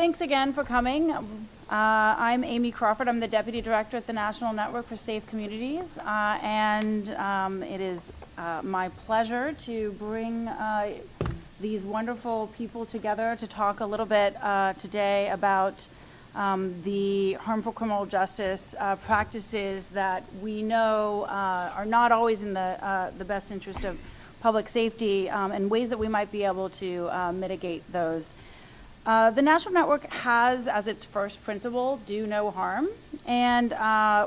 thanks again for coming. I'm Amy Crawford. I'm the Deputy Director at the National Network for Safe Communities, and it is my pleasure to bring these wonderful people together to talk a little bit today about the harmful criminal justice practices that we know are not always in the best interest of public safety, and ways that we might be able to mitigate those. The National Network has as its first principle, do no harm. And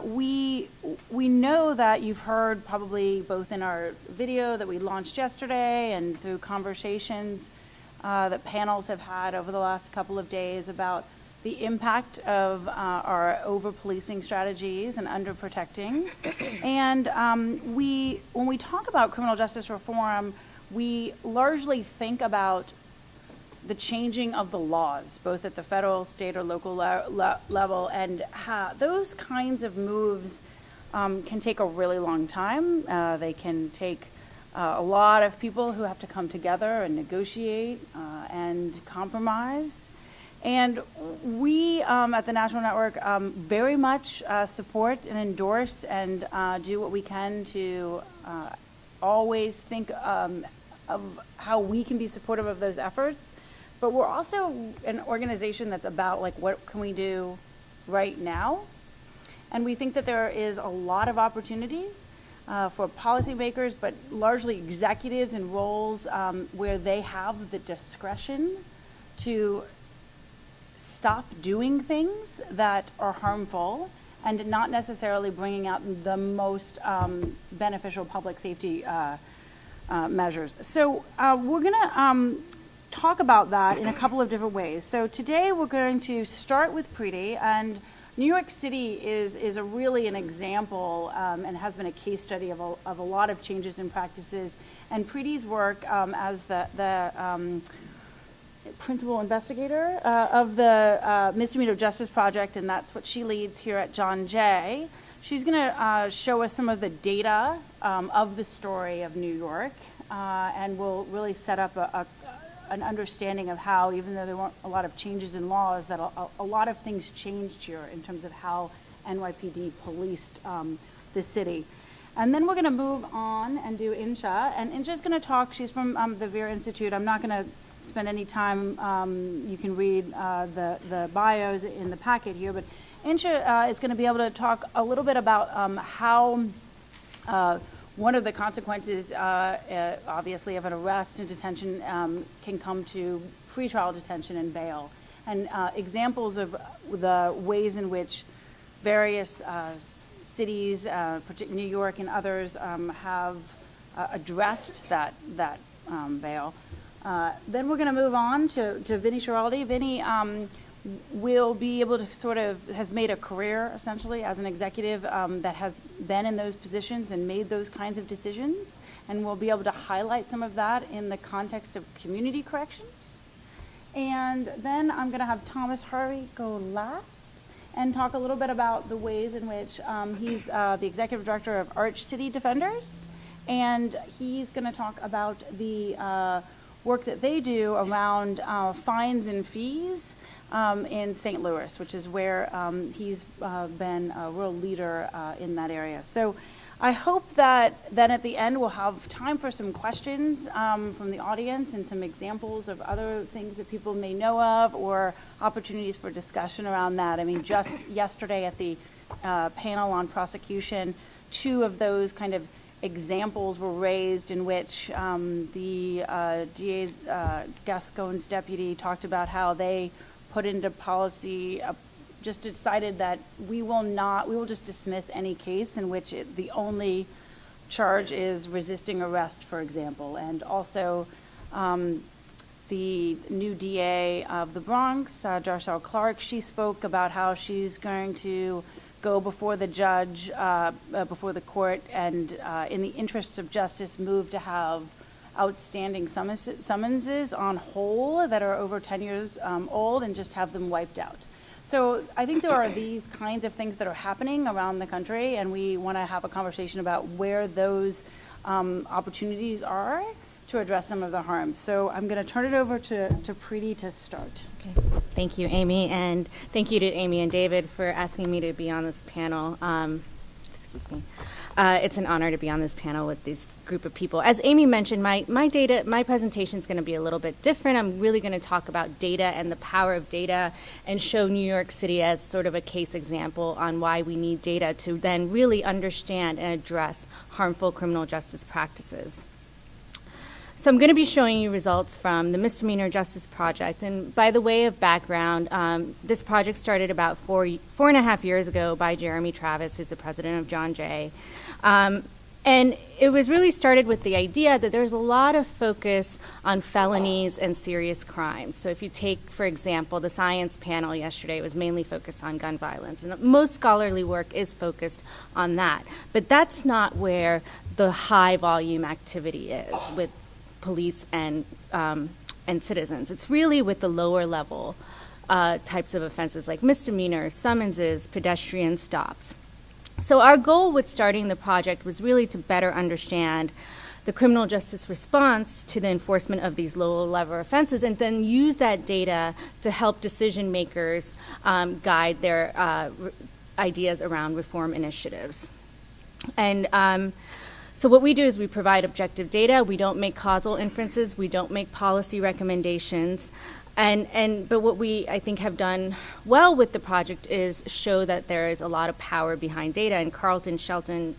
we know that you've heard probably both in our video that we launched yesterday and through conversations that panels have had over the last couple of days about the impact of our over-policing strategies and under-protecting. And when we talk about criminal justice reform, we largely think about the changing of the laws, both at the federal, state, or local level, and how those kinds of moves can take a really long time. They can take a lot of people who have to come together and negotiate and compromise. And we at the National Network very much support and endorse and do what we can to always think of how we can be supportive of those efforts. But we're also an organization that's about like what can we do right now. And we think that there is a lot of opportunity for policymakers, but largely executives in roles where they have the discretion to stop doing things that are harmful and not necessarily bringing out the most beneficial public safety measures. So we're gonna talk about that in a couple of different ways. So today we're going to start with Preeti, and New York City is a really an example and has been a case study of a lot of changes in practices. And Preeti's work as the principal investigator of the Misdemeanor Justice Project, and that's what she leads here at John Jay. She's going to show us some of the data of the story of New York, and will really set up an understanding of how, even though there weren't a lot of changes in laws, that a lot of things changed here in terms of how NYPD policed the city. And then we're going to move on and do Insha, and Insha's going to talk. She's from the Vera Institute. I'm not going to spend any time. You can read the bios in the packet here, but Insha is going to be able to talk a little bit about how one of the consequences, obviously, of an arrest and detention can come to pretrial detention and bail, and examples of the ways in which various cities, particularly New York and others, have addressed that bail. Then we're going to move on to Vinny Schiraldi. Vinny will be able to has made a career, essentially, as an executive that has been in those positions and made those kinds of decisions, and we'll be able to highlight some of that in the context of community corrections. And then I'm going to have Thomas Harvey go last and talk a little bit about the ways in which he's the executive director of Arch City Defenders, and he's going to talk about the work that they do around fines and fees in St. Louis, which is where he's been a real leader in that area. So I hope that then at the end we'll have time for some questions from the audience and some examples of other things that people may know of or opportunities for discussion around that. I mean, just yesterday at the panel on prosecution, two of those kind of examples were raised in which the DA's Gascon's deputy talked about how they put into policy, just decided that we will just dismiss any case in which the only charge is resisting arrest, for example. And also the new DA of the Bronx, Darcel Clark, she spoke about how she's going to go before the judge, before the court, and in the interests of justice, move to have outstanding summonses on whole that are over 10 years old and just have them wiped out. So I think there are these kinds of things that are happening around the country, and we want to have a conversation about where those opportunities are to address some of the harms. So I'm going to turn it over to Preeti to start. Okay. Thank you, Amy, and thank you to Amy and David for asking me to be on this panel. Excuse me. It's an honor to be on this panel with this group of people. As Amy mentioned, my presentation is going to be a little bit different. I'm really going to talk about data and the power of data and show New York City as sort of a case example on why we need data to then really understand and address harmful criminal justice practices. So I'm going to be showing you results from the Misdemeanor Justice Project. And by the way of background, this project started about four and a half years ago by Jeremy Travis, who's the president of John Jay. And it was really started with the idea that there's a lot of focus on felonies and serious crimes. So if you take, for example, the science panel yesterday, it was mainly focused on gun violence. And most scholarly work is focused on that. But that's not where the high volume activity is with police and citizens. It's really with the lower level types of offenses like misdemeanors, summonses, pedestrian stops. So our goal with starting the project was really to better understand the criminal justice response to the enforcement of these lower level offenses and then use that data to help decision makers guide their ideas around reform initiatives. And so what we do is we provide objective data. We don't make causal inferences. We don't make policy recommendations. But what we, I think, have done well with the project is show that there is a lot of power behind data. And Carter Shelton,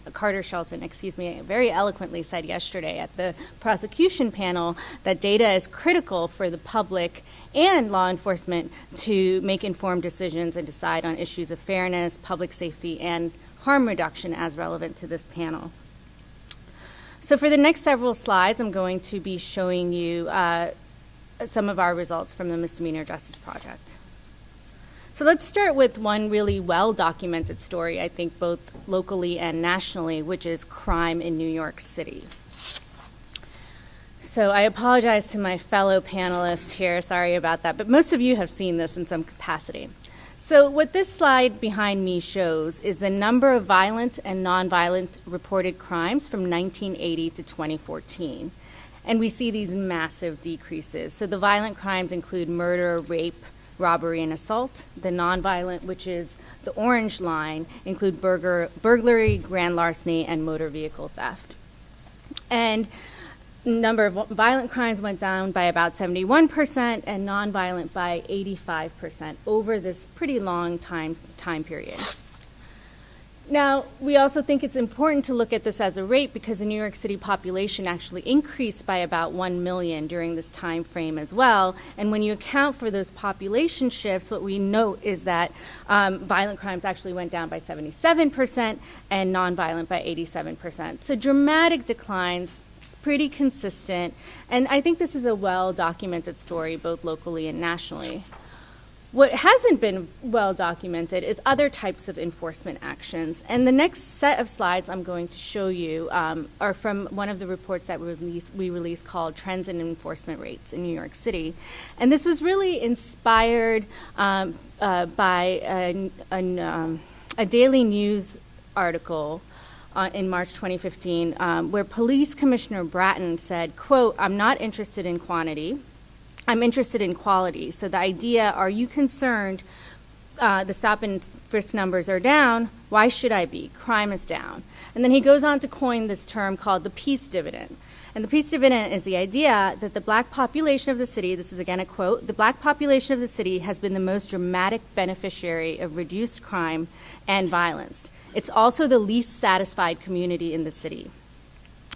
very eloquently said yesterday at the prosecution panel that data is critical for the public and law enforcement to make informed decisions and decide on issues of fairness, public safety, and harm reduction as relevant to this panel. So for the next several slides, I'm going to be showing you some of our results from the Misdemeanor Justice Project. So let's start with one really well-documented story, I think, both locally and nationally, which is crime in New York City. So I apologize to my fellow panelists here, sorry about that, but most of you have seen this in some capacity. So what this slide behind me shows is the number of violent and nonviolent reported crimes from 1980 to 2014. And we see these massive decreases. So the violent crimes include murder, rape, robbery, and assault. The nonviolent, which is the orange line, include burglary, grand larceny, and motor vehicle theft. And number of violent crimes went down by about 71% and nonviolent by 85% over this pretty long time period. Now, we also think it's important to look at this as a rate because the New York City population actually increased by about 1 million during this time frame as well. And when you account for those population shifts, what we note is that violent crimes actually went down by 77% and nonviolent by 87%. So dramatic declines, pretty consistent. And I think this is a well-documented story both locally and nationally. What hasn't been well documented is other types of enforcement actions. And the next set of slides I'm going to show you are from one of the reports that we released called Trends in Enforcement Rates in New York City. And this was really inspired by a Daily News article in March 2015 where Police Commissioner Bratton said, quote, "I'm not interested in quantity. I'm interested in quality." So the idea, are you concerned the stop and frisk numbers are down? Why should I be? Crime is down. And then he goes on to coin this term called the peace dividend. And the peace dividend is the idea that the black population of the city, this is again a quote, "The black population of the city has been the most dramatic beneficiary of reduced crime and violence. It's also the least satisfied community in the city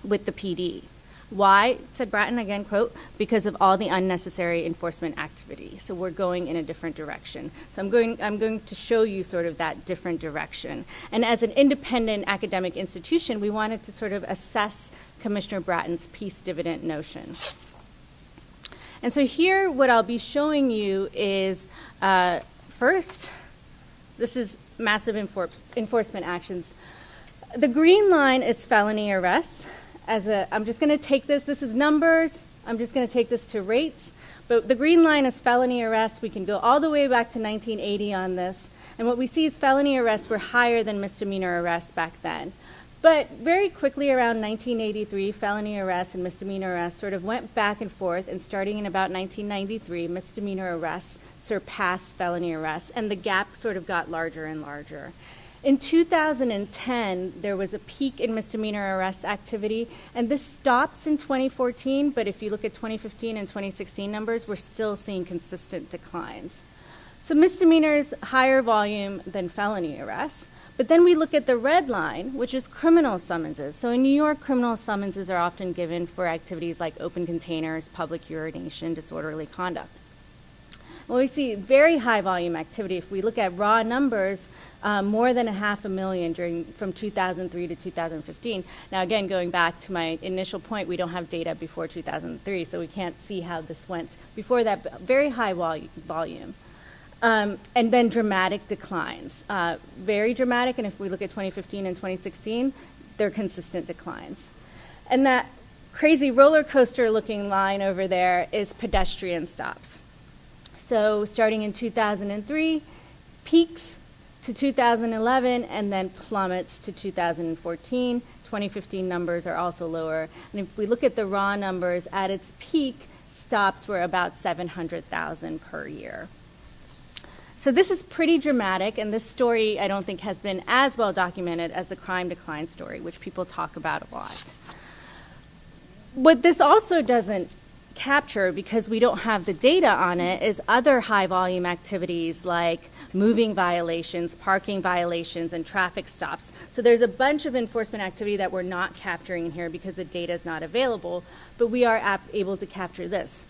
with the PD. Why?" said Bratton, again, quote, "because of all the unnecessary enforcement activity." So we're going in a different direction. So I'm going to show you sort of that different direction. And as an independent academic institution, we wanted to sort of assess Commissioner Bratton's peace dividend notion. And so here what I'll be showing you is, first, this is massive enforcement actions. The green line is felony arrests. I'm just going to take this is numbers, I'm just going to take this to rates, but the green line is felony arrests. We can go all the way back to 1980 on this, and what we see is felony arrests were higher than misdemeanor arrests back then. But very quickly around 1983, felony arrests and misdemeanor arrests sort of went back and forth, and starting in about 1993, misdemeanor arrests surpassed felony arrests, and the gap sort of got larger and larger. In 2010, there was a peak in misdemeanor arrest activity, and this stops in 2014, but if you look at 2015 and 2016 numbers, we're still seeing consistent declines. So misdemeanors, higher volume than felony arrests. But then we look at the red line, which is criminal summonses. So in New York, criminal summonses are often given for activities like open containers, public urination, disorderly conduct. Well, we see very high volume activity. If we look at raw numbers, more than 500,000 from 2003 to 2015. Now, again, going back to my initial point, we don't have data before 2003, so we can't see how this went. Before that, very high volume. And then dramatic declines, very dramatic, and if we look at 2015 and 2016, they're consistent declines. And that crazy roller coaster looking line over there is pedestrian stops. So starting in 2003, peaks to 2011, and then plummets to 2014. 2015 numbers are also lower. And if we look at the raw numbers, at its peak, stops were about 700,000 per year. So this is pretty dramatic, and this story I don't think has been as well documented as the crime decline story, which people talk about a lot. What this also doesn't capture, because we don't have the data on it, is other high volume activities like moving violations, parking violations, and traffic stops. So there's a bunch of enforcement activity that we're not capturing in here because the data is not available, but we are able to capture this.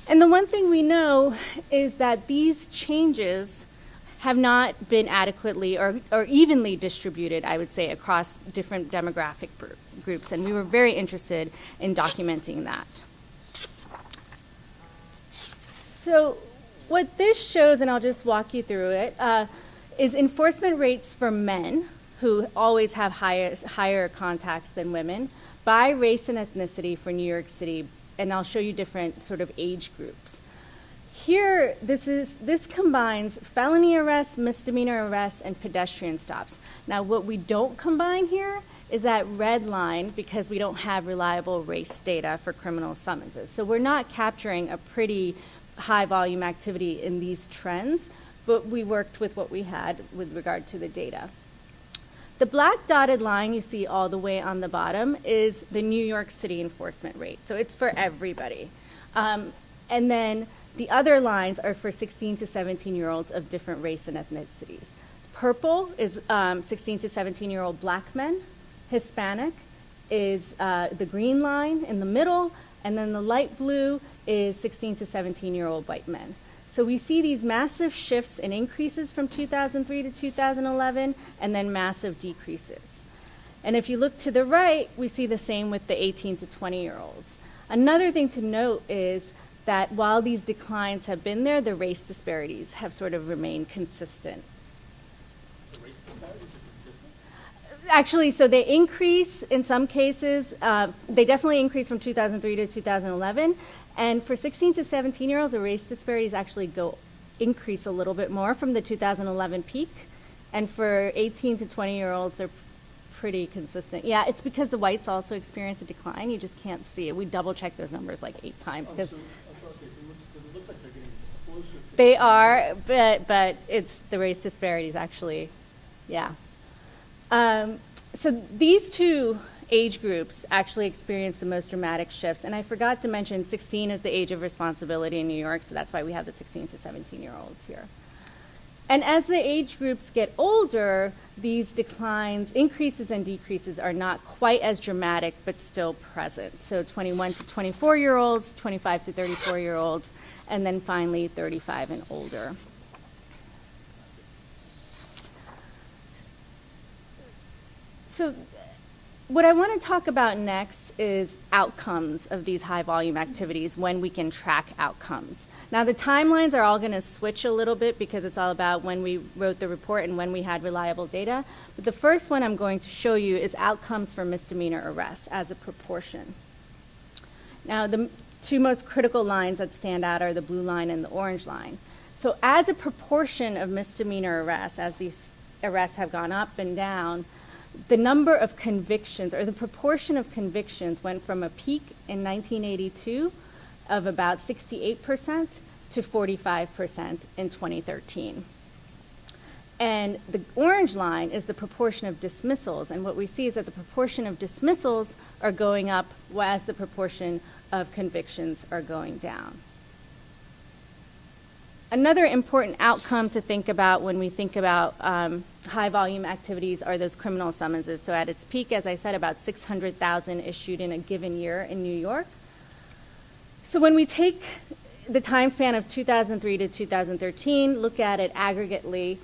And the one thing we know is that these changes have not been adequately or evenly distributed, I would say, across different demographic groups, and we were very interested in documenting that. So what this shows, and I'll just walk you through it, is enforcement rates for men, who always have higher contacts than women, by race and ethnicity for New York City, and I'll show you different sort of age groups. Here, this combines felony arrests, misdemeanor arrests, and pedestrian stops. Now, what we don't combine here is that red line, because we don't have reliable race data for criminal summonses. So we're not capturing a pretty high volume activity in these trends, but we worked with what we had with regard to the data. The black dotted line you see all the way on the bottom is the New York City enforcement rate. So it's for everybody. And then the other lines are for 16 to 17-year-olds of different race and ethnicities. Purple is 16 to 17-year-old black men. Hispanic is the green line in the middle. And then the light blue is 16 to 17-year-old white men. So we see these massive shifts and increases from 2003 to 2011, and then massive decreases. And if you look to the right, we see the same with the 18 to 20-year-olds. Another thing to note is that while these declines have been there, the race disparities have sort of remained consistent. The race disparities are consistent? Actually, so they increase in some cases. They definitely increase from 2003 to 2011. And for 16 to 17-year-olds, the race disparities actually increase a little bit more from the 2011 peak. And for 18 to 20-year-olds, they're pretty consistent. Yeah, it's because the whites also experience a decline. You just can't see it. We double-checked those numbers like 8 times. Because it looks like they're getting closer to... They are, but it's the race disparities actually, yeah. So these two age groups actually experience the most dramatic shifts. And I forgot to mention 16 is the age of responsibility in New York, so that's why we have the 16 to 17-year-olds here. And as the age groups get older, these declines, increases and decreases are not quite as dramatic, but still present. So 21 to 24-year-olds, 25 to 34-year-olds, and then finally 35 and older. So what I want to talk about next is outcomes of these high volume activities, when we can track outcomes. Now the timelines are all going to switch a little bit because it's all about when we wrote the report and when we had reliable data. But the first one I'm going to show you is outcomes for misdemeanor arrests as a proportion. Now the two most critical lines that stand out are the blue line and the orange line. So as a proportion of misdemeanor arrests, as these arrests have gone up and down, the number of convictions, or the proportion of convictions, went from a peak in 1982 of about 68% to 45% in 2013. And the orange line is the proportion of dismissals. And what we see is that the proportion of dismissals are going up as the proportion of convictions are going down. Another important outcome to think about when we think about high volume activities are those criminal summonses. So at its peak, as I said, about 600,000 issued in a given year in New York. So when we take the time span of 2003 to 2013, look at it aggregately,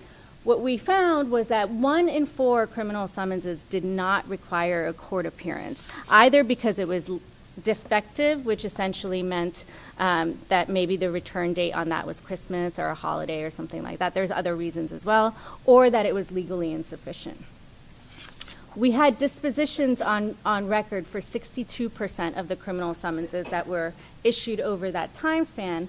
what we found was that 1 in 4 criminal summonses did not require a court appearance, either because it was defective, which essentially meant that maybe the return date on that was Christmas or a holiday or something like that. There's other reasons as well, or that it was legally insufficient. We had dispositions on record for 62% of the criminal summonses that were issued over that time span,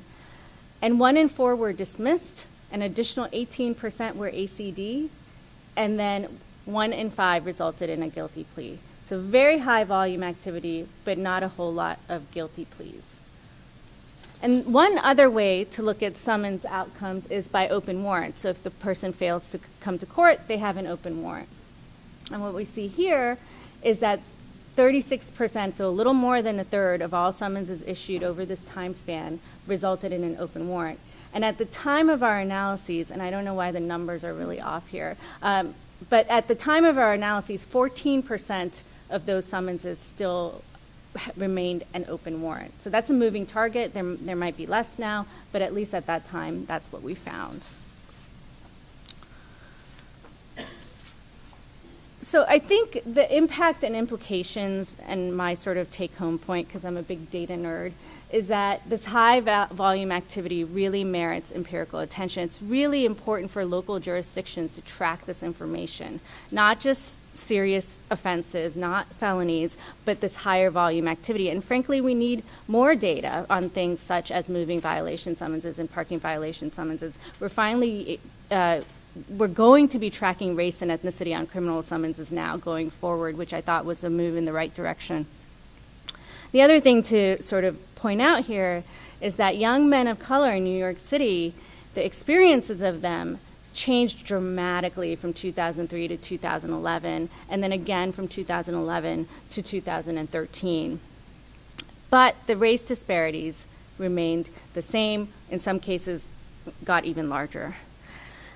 and 1 in 4 were dismissed, an additional 18% were ACD, and then 1 in 5 resulted in a guilty plea. So very high volume activity, but not a whole lot of guilty pleas. And one other way to look at summons outcomes is by open warrant. So if the person fails to come to court, they have an open warrant. And what we see here is that 36%, so a little more than a third of all summonses issued over this time span resulted in an open warrant. And at the time of our analyses, and I don't know why the numbers are really off here, but at the time of our analyses, 14% of those summonses still remained an open warrant. So that's a moving target. There might be less now, but at least at that time, that's what we found. So I think the impact and implications, and my sort of take-home point, because I'm a big data nerd, is that this high volume activity really merits empirical attention. It's really important for local jurisdictions to track this information, not just serious offenses, not felonies, but this higher volume activity. And frankly, we need more data on things such as moving violation summonses and parking violation summonses. We're going to be tracking race and ethnicity on criminal summonses now going forward, which I thought was a move in the right direction. The other thing to sort of point out here is that young men of color in New York City, the experiences of them changed dramatically from 2003 to 2011, and then again from 2011 to 2013. But the race disparities remained the same, in some cases got even larger.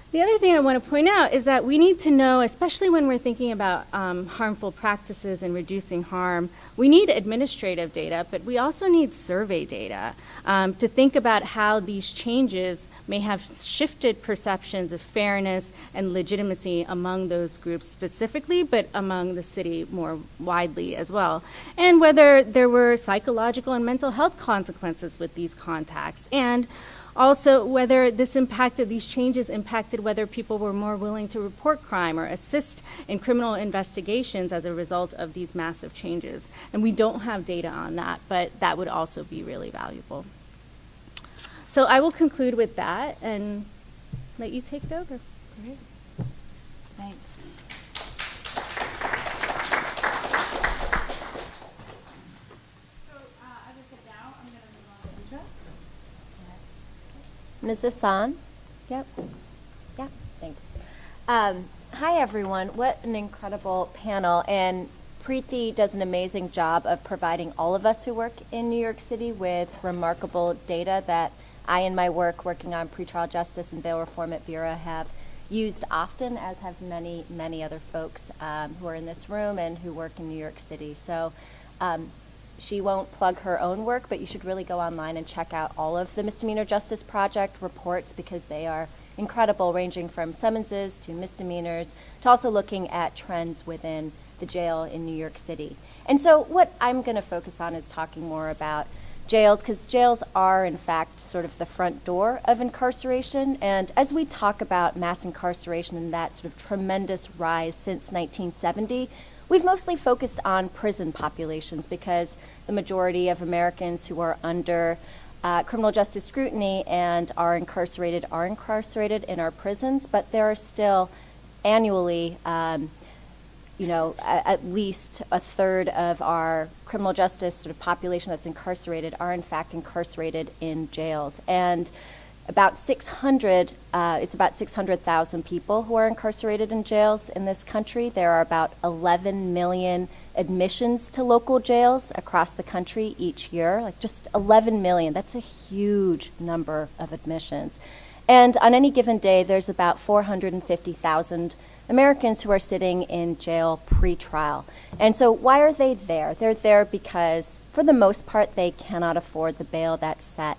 The other thing I want to point out is that we need to know, especially when we're thinking about harmful practices and reducing harm, we need administrative data, but we also need survey data to think about how these changes may have shifted perceptions of fairness and legitimacy among those groups specifically, but among the city more widely as well. And whether there were psychological and mental health consequences with these contacts, and also whether these changes impacted whether people were more willing to report crime or assist in criminal investigations as a result of these massive changes. And we don't have data on that, but that would also be really valuable. So I will conclude with that and let you take it over. Great. Thanks. Ms. Hassan? Yep. Yeah, thanks. Hi, everyone. What an incredible panel. And Preeti does an amazing job of providing all of us who work in New York City with remarkable data that I, in my work working on pretrial justice and bail reform at Bureau, have used often, as have many, many other folks who are in this room and who work in New York City. So she won't plug her own work, but you should really go online and check out all of the Misdemeanor Justice Project reports, because they are incredible, ranging from summonses to misdemeanors to also looking at trends within the jail in New York City. And so what I'm going to focus on is talking more about jails, because jails are, in fact, sort of the front door of incarceration. And as we talk about mass incarceration and that sort of tremendous rise since 1970, we've mostly focused on prison populations, because the majority of Americans who are under criminal justice scrutiny and are incarcerated in our prisons, but there are still annually at least a third of our criminal justice sort of population that's incarcerated are in fact incarcerated in jails. And about 600,000 people who are incarcerated in jails in this country. There are about 11 million admissions to local jails across the country each year, like just 11 million. That's a huge number of admissions. And on any given day, there's about 450,000 Americans who are sitting in jail pre-trial. And so why are they there? They're there because, for the most part, they cannot afford the bail that's set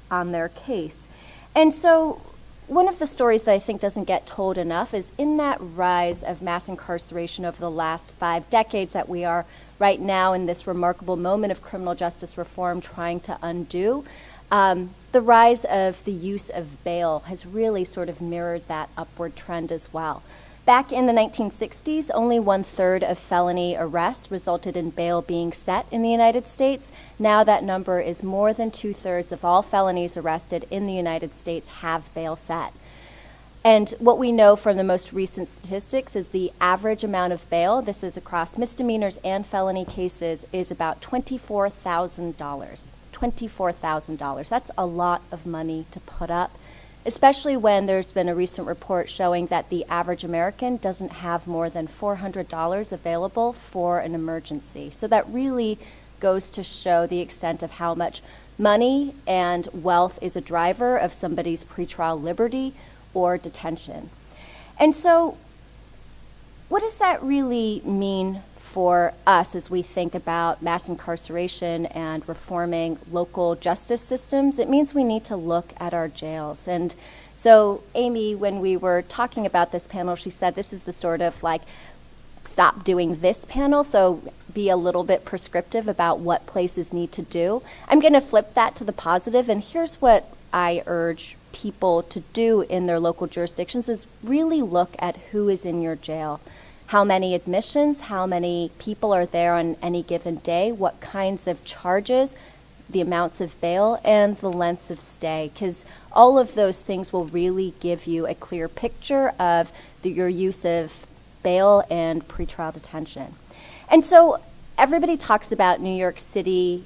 on their case. And so one of the stories that I think doesn't get told enough is in that rise of mass incarceration over the last 5 decades that we are right now in this remarkable moment of criminal justice reform trying to undo, the rise of the use of bail has really sort of mirrored that upward trend as well. Back in the 1960s, only 1/3 of felony arrests resulted in bail being set in the United States. Now that number is more than 2/3 of all felonies arrested in the United States have bail set. And what we know from the most recent statistics is the average amount of bail, this is across misdemeanors and felony cases, is about $24,000. $24,000. That's a lot of money to put up, especially when there's been a recent report showing that the average American doesn't have more than $400 available for an emergency. So that really goes to show the extent of how much money and wealth is a driver of somebody's pretrial liberty or detention. And so what does that really mean for us as we think about mass incarceration and reforming local justice systems? It means we need to look at our jails. And so Amy, when we were talking about this panel, she said this is the sort of like stop doing this panel, so be a little bit prescriptive about what places need to do. I'm going to flip that to the positive, and here's what I urge people to do in their local jurisdictions is really look at who is in your jail. How many admissions, how many people are there on any given day, what kinds of charges, the amounts of bail, and the lengths of stay, because all of those things will really give you a clear picture of your use of bail and pretrial detention. And so everybody talks about New York City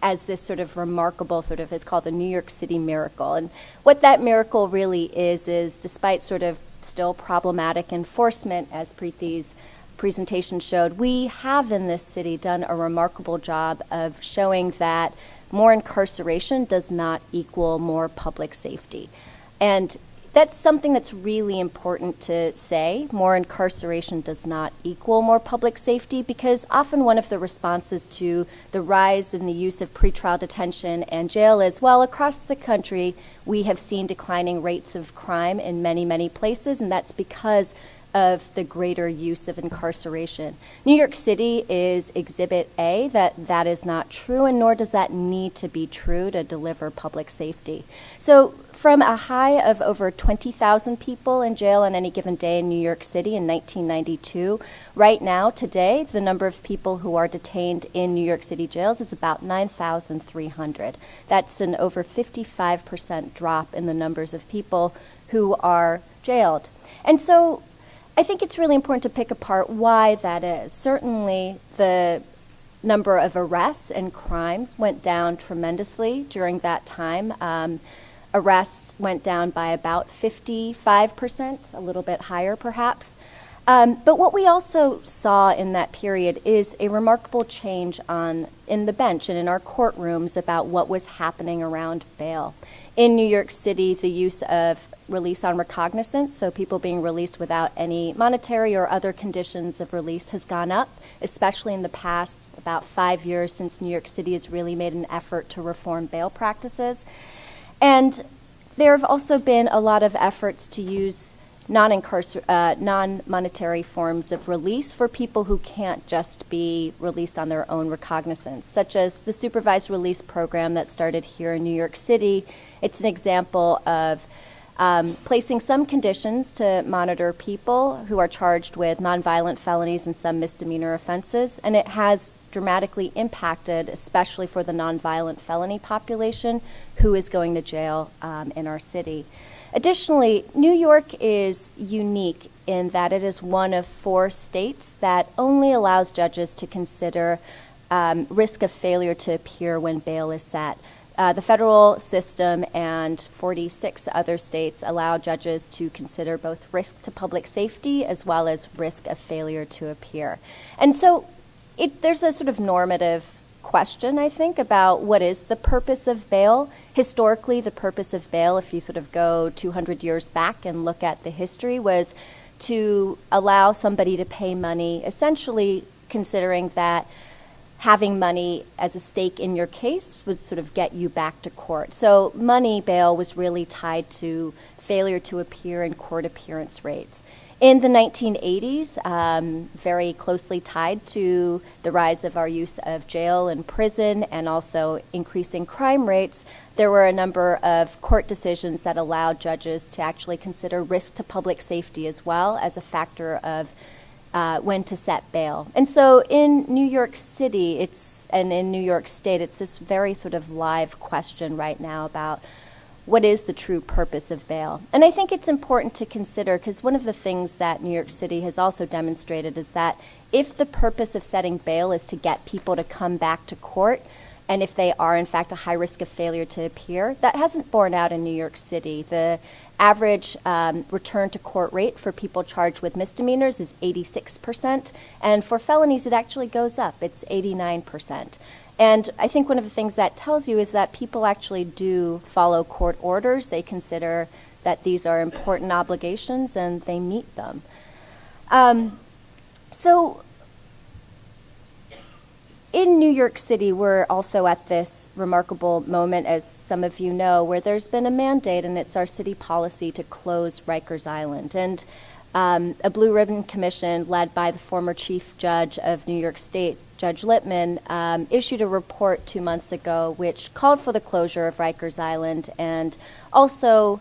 as this sort of remarkable it's called the New York City miracle. And what that miracle really is despite sort of still problematic enforcement, as Preeti's presentation showed, we have in this city done a remarkable job of showing that more incarceration does not equal more public safety. And that's something that's really important to say. More incarceration does not equal more public safety, because often one of the responses to the rise in the use of pretrial detention and jail is, well, across the country, we have seen declining rates of crime in many, many places, and that's because of the greater use of incarceration. New York City is Exhibit A that is not true, and nor does that need to be true to deliver public safety. So from a high of over 20,000 people in jail on any given day in New York City in 1992, right now, today, the number of people who are detained in New York City jails is about 9,300. That's an over 55% drop in the numbers of people who are jailed. And so I think it's really important to pick apart why that is. Certainly, the number of arrests and crimes went down tremendously during that time. Arrests went down by about 55%, a little bit higher perhaps. But what we also saw in that period is a remarkable change in the bench and in our courtrooms about what was happening around bail. In New York City, the use of release on recognizance, so people being released without any monetary or other conditions of release, has gone up, especially in the past about 5 years since New York City has really made an effort to reform bail practices. And there have also been a lot of efforts to use non-monetary forms of release for people who can't just be released on their own recognizance, such as the supervised release program that started here in New York City. It's an example of placing some conditions to monitor people who are charged with nonviolent felonies and some misdemeanor offenses, and it has dramatically impacted, especially for the nonviolent felony population who is going to jail in our city. Additionally, New York is unique in that it is one of 4 states that only allows judges to consider risk of failure to appear when bail is set. The federal system and 46 other states allow judges to consider both risk to public safety as well as risk of failure to appear. And so there's a sort of normative question, I think, about what is the purpose of bail. Historically, the purpose of bail, if you sort of go 200 years back and look at the history, was to allow somebody to pay money, essentially considering that having money as a stake in your case would sort of get you back to court. So money bail was really tied to failure to appear in court appearance rates. In the 1980s, very closely tied to the rise of our use of jail and prison and also increasing crime rates, there were a number of court decisions that allowed judges to actually consider risk to public safety as well as a factor of when to set bail. And so in New York City, and in New York State, it's this very sort of live question right now about what is the true purpose of bail. And I think it's important to consider, because one of the things that New York City has also demonstrated is that if the purpose of setting bail is to get people to come back to court, and if they are in fact a high risk of failure to appear, that hasn't borne out in New York City. The average return to court rate for people charged with misdemeanors is 86%, and for felonies it actually goes up. It's 89%. And I think one of the things that tells you is that people actually do follow court orders. They consider that these are important obligations and they meet them. So in New York City, we're also at this remarkable moment, as some of you know, where there's been a mandate, and it's our city policy to close Rikers Island. And a Blue Ribbon Commission led by the former Chief Judge of New York State, Judge Lippman, issued a report 2 months ago which called for the closure of Rikers Island and also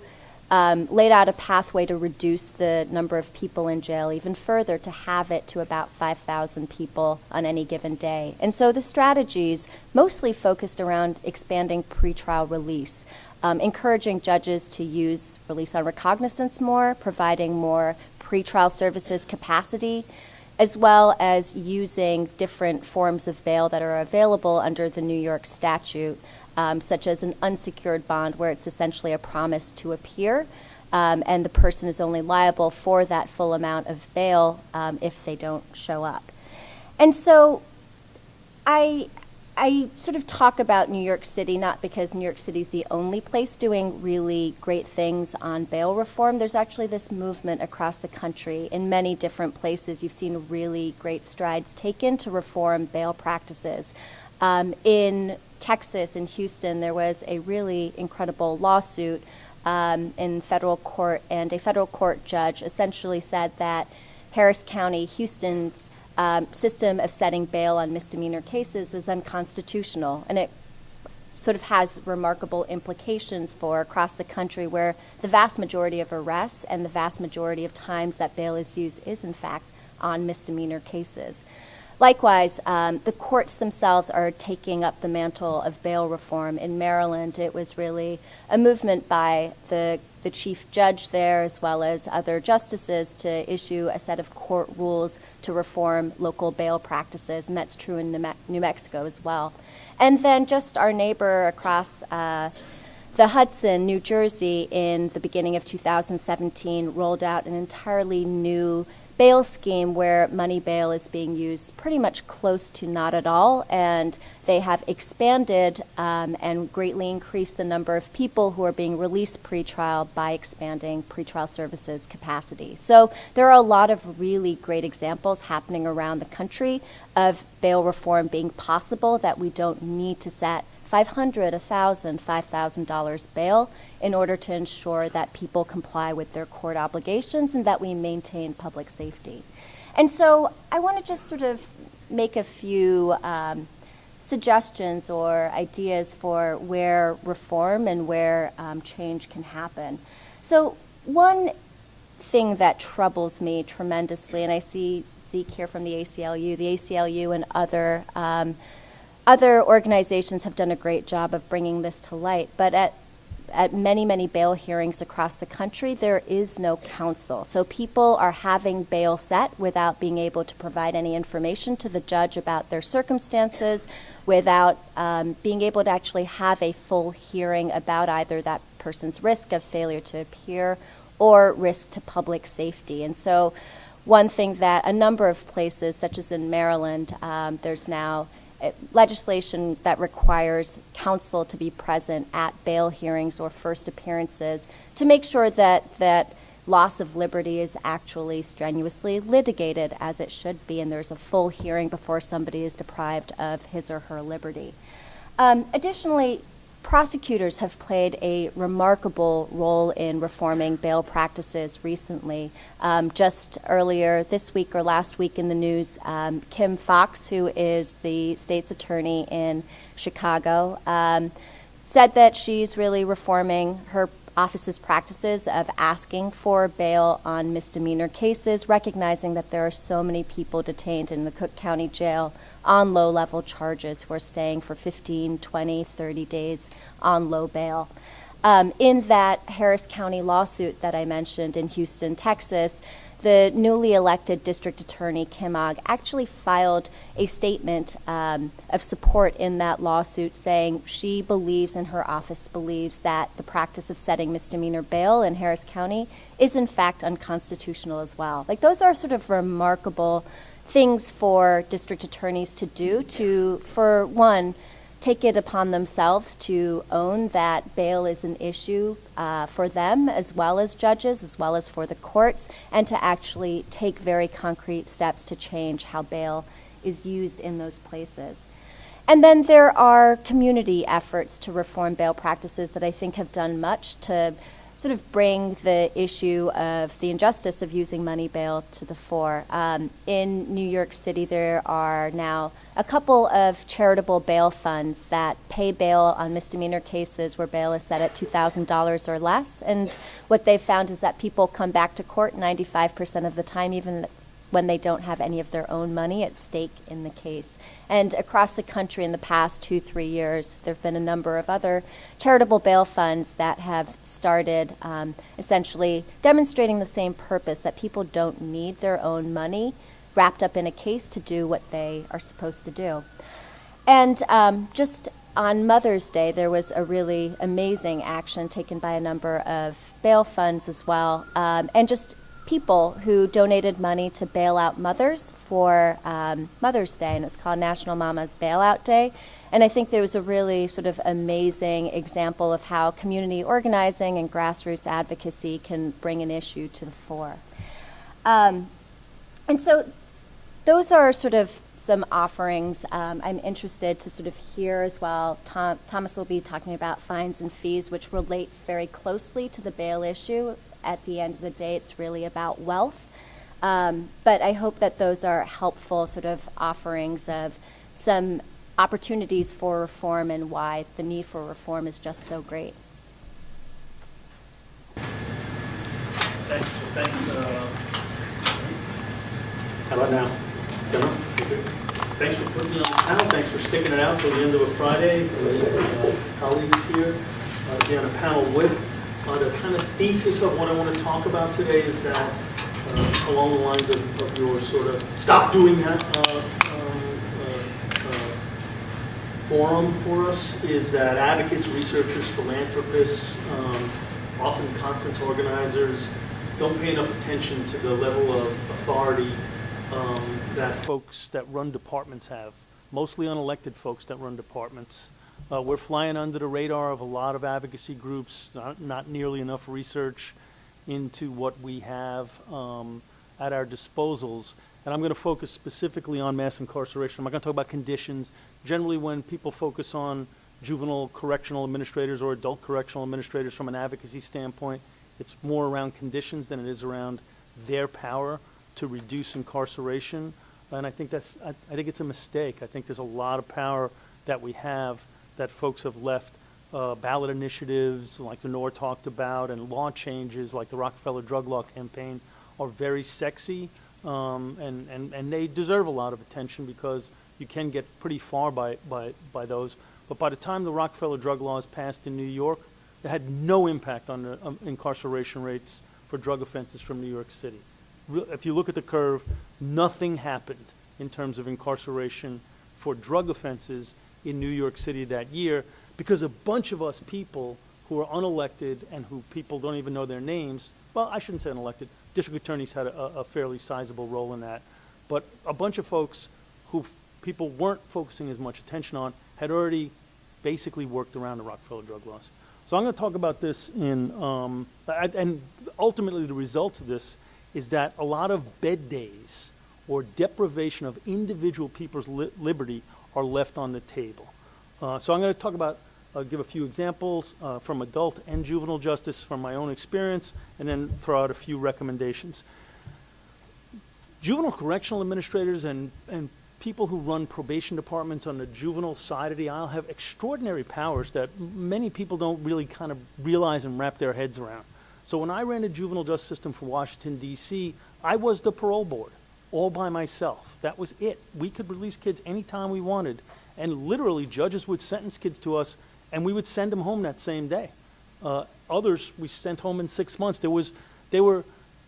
laid out a pathway to reduce the number of people in jail even further, to have it to about 5,000 people on any given day. And so the strategies mostly focused around expanding pretrial release, encouraging judges to use release on recognizance more, providing more pretrial services capacity, as well as using different forms of bail that are available under the New York statute, such as an unsecured bond, where it's essentially a promise to appear, and the person is only liable for that full amount of bail if they don't show up. And so I sort of talk about New York City not because New York City is the only place doing really great things on bail reform. There's actually this movement across the country. In many different places, you've seen really great strides taken to reform bail practices. In Texas, in Houston, there was a really incredible lawsuit in federal court, and a federal court judge essentially said that Harris County, Houston's system of setting bail on misdemeanor cases was unconstitutional, and it sort of has remarkable implications for across the country, where the vast majority of arrests and the vast majority of times that bail is used is in fact on misdemeanor cases. Likewise, the courts themselves are taking up the mantle of bail reform. In Maryland, it was really a movement by the chief judge there, as well as other justices, to issue a set of court rules to reform local bail practices, and that's true in New Mexico as well. And then just our neighbor across the Hudson, New Jersey, in the beginning of 2017, rolled out an entirely new bail scheme where money bail is being used pretty much close to not at all, and they have expanded and greatly increased the number of people who are being released pretrial by expanding pretrial services capacity. So there are a lot of really great examples happening around the country of bail reform being possible, that we don't need to set $500, $1,000, $5,000 bail in order to ensure that people comply with their court obligations and that we maintain public safety. And so I want to just sort of make a few suggestions or ideas for where reform and where change can happen. So one thing that troubles me tremendously, and I see Zeke here from the ACLU and other organizations have done a great job of bringing this to light, but at at many, many bail hearings across the country, there is no counsel. So people are having bail set without being able to provide any information to the judge about their circumstances, without being able to actually have a full hearing about either that person's risk of failure to appear or risk to public safety. And so one thing that a number of places, such as in Maryland, there's now legislation that requires counsel to be present at bail hearings or first appearances to make sure that loss of liberty is actually strenuously litigated as it should be, and there's a full hearing before somebody is deprived of his or her liberty. Additionally, prosecutors have played a remarkable role in reforming bail practices recently. Just earlier this week or last week in the news, Kim Foxx, who is the state's attorney in Chicago, said that she's really reforming her office's practices of asking for bail on misdemeanor cases, recognizing that there are so many people detained in the Cook County Jail on low-level charges who are staying for 15, 20, 30 days on low bail. In that Harris County lawsuit that I mentioned in Houston, Texas, the newly elected district attorney, Kim Ogg, actually filed a statement of support in that lawsuit, saying she believes and her office believes that the practice of setting misdemeanor bail in Harris County is in fact unconstitutional as well. Like, those are sort of remarkable things for district attorneys to do to, for one, take it upon themselves to own that bail is an issue for them as well as judges, as well as for the courts, and to actually take very concrete steps to change how bail is used in those places. And then there are community efforts to reform bail practices that I think have done much to sort of bring the issue of the injustice of using money bail to the fore. In New York City, there are now a couple of charitable bail funds that pay bail on misdemeanor cases where bail is set at $2,000 or less. And what they've found is that people come back to court 95% of the time, even when they don't have any of their own money at stake in the case. And across the country in the past 2-3 years, there have been a number of other charitable bail funds that have started essentially demonstrating the same purpose, that people don't need their own money wrapped up in a case to do what they are supposed to do. And just on Mother's Day, there was a really amazing action taken by a number of bail funds as well, and just people who donated money to bail out mothers for Mother's Day, and it's called National Mama's Bailout Day. And I think there was a really sort of amazing example of how community organizing and grassroots advocacy can bring an issue to the fore. And so those are sort of some offerings. I'm interested to sort of hear as well. Thomas will be talking about fines and fees, which relates very closely to the bail issue. At the end of the day, it's really about wealth. But I hope that those are helpful sort of offerings of some opportunities for reform and why the need for reform is just so great. Thanks. How about now? Thanks for putting me on the panel. Thanks for sticking it out till the end of a Friday. Colleagues here to be on a panel with. The kind of thesis of what I want to talk about today is that along the lines of your sort of stop doing that forum for us, is that advocates, researchers, philanthropists, often conference organizers, don't pay enough attention to the level of authority that folks that run departments have, mostly unelected folks that run departments. We're flying under the radar of a lot of advocacy groups, not nearly enough research into what we have at our disposals. And I'm going to focus specifically on mass incarceration. I'm not going to talk about conditions. Generally, when people focus on juvenile correctional administrators or adult correctional administrators from an advocacy standpoint, it's more around conditions than it is around their power to reduce incarceration. And I think I think it's a mistake. I think there's a lot of power that we have that folks have left. Ballot initiatives like the Noor talked about and law changes like the Rockefeller drug law campaign are very sexy, and they deserve a lot of attention because you can get pretty far by those. But by the time the Rockefeller drug law is passed in New York, It had no impact on the incarceration rates for drug offenses from New York City. If you look at the curve, nothing happened in terms of incarceration for drug offenses in New York City that year, because a bunch of us people who are unelected and who people don't even know their names, well, I shouldn't say unelected, district attorneys had a fairly sizable role in that, but a bunch of folks who people weren't focusing as much attention on had already basically worked around the Rockefeller drug laws. So I'm going to talk about this in, and ultimately the results of this is that a lot of bed days or deprivation of individual people's liberty are left on the table. So I'm going to talk about, give a few examples from adult and juvenile justice from my own experience, and then throw out a few recommendations. Juvenile correctional administrators and people who run probation departments on the juvenile side of the aisle have extraordinary powers that many people don't really kind of realize and wrap their heads around. So when I ran the juvenile justice system for Washington, D.C., I was the parole board, all by myself. That was it. We could release kids anytime we wanted, and literally judges would sentence kids to us, and we would send them home that same day. Others we sent home in 6 months. They were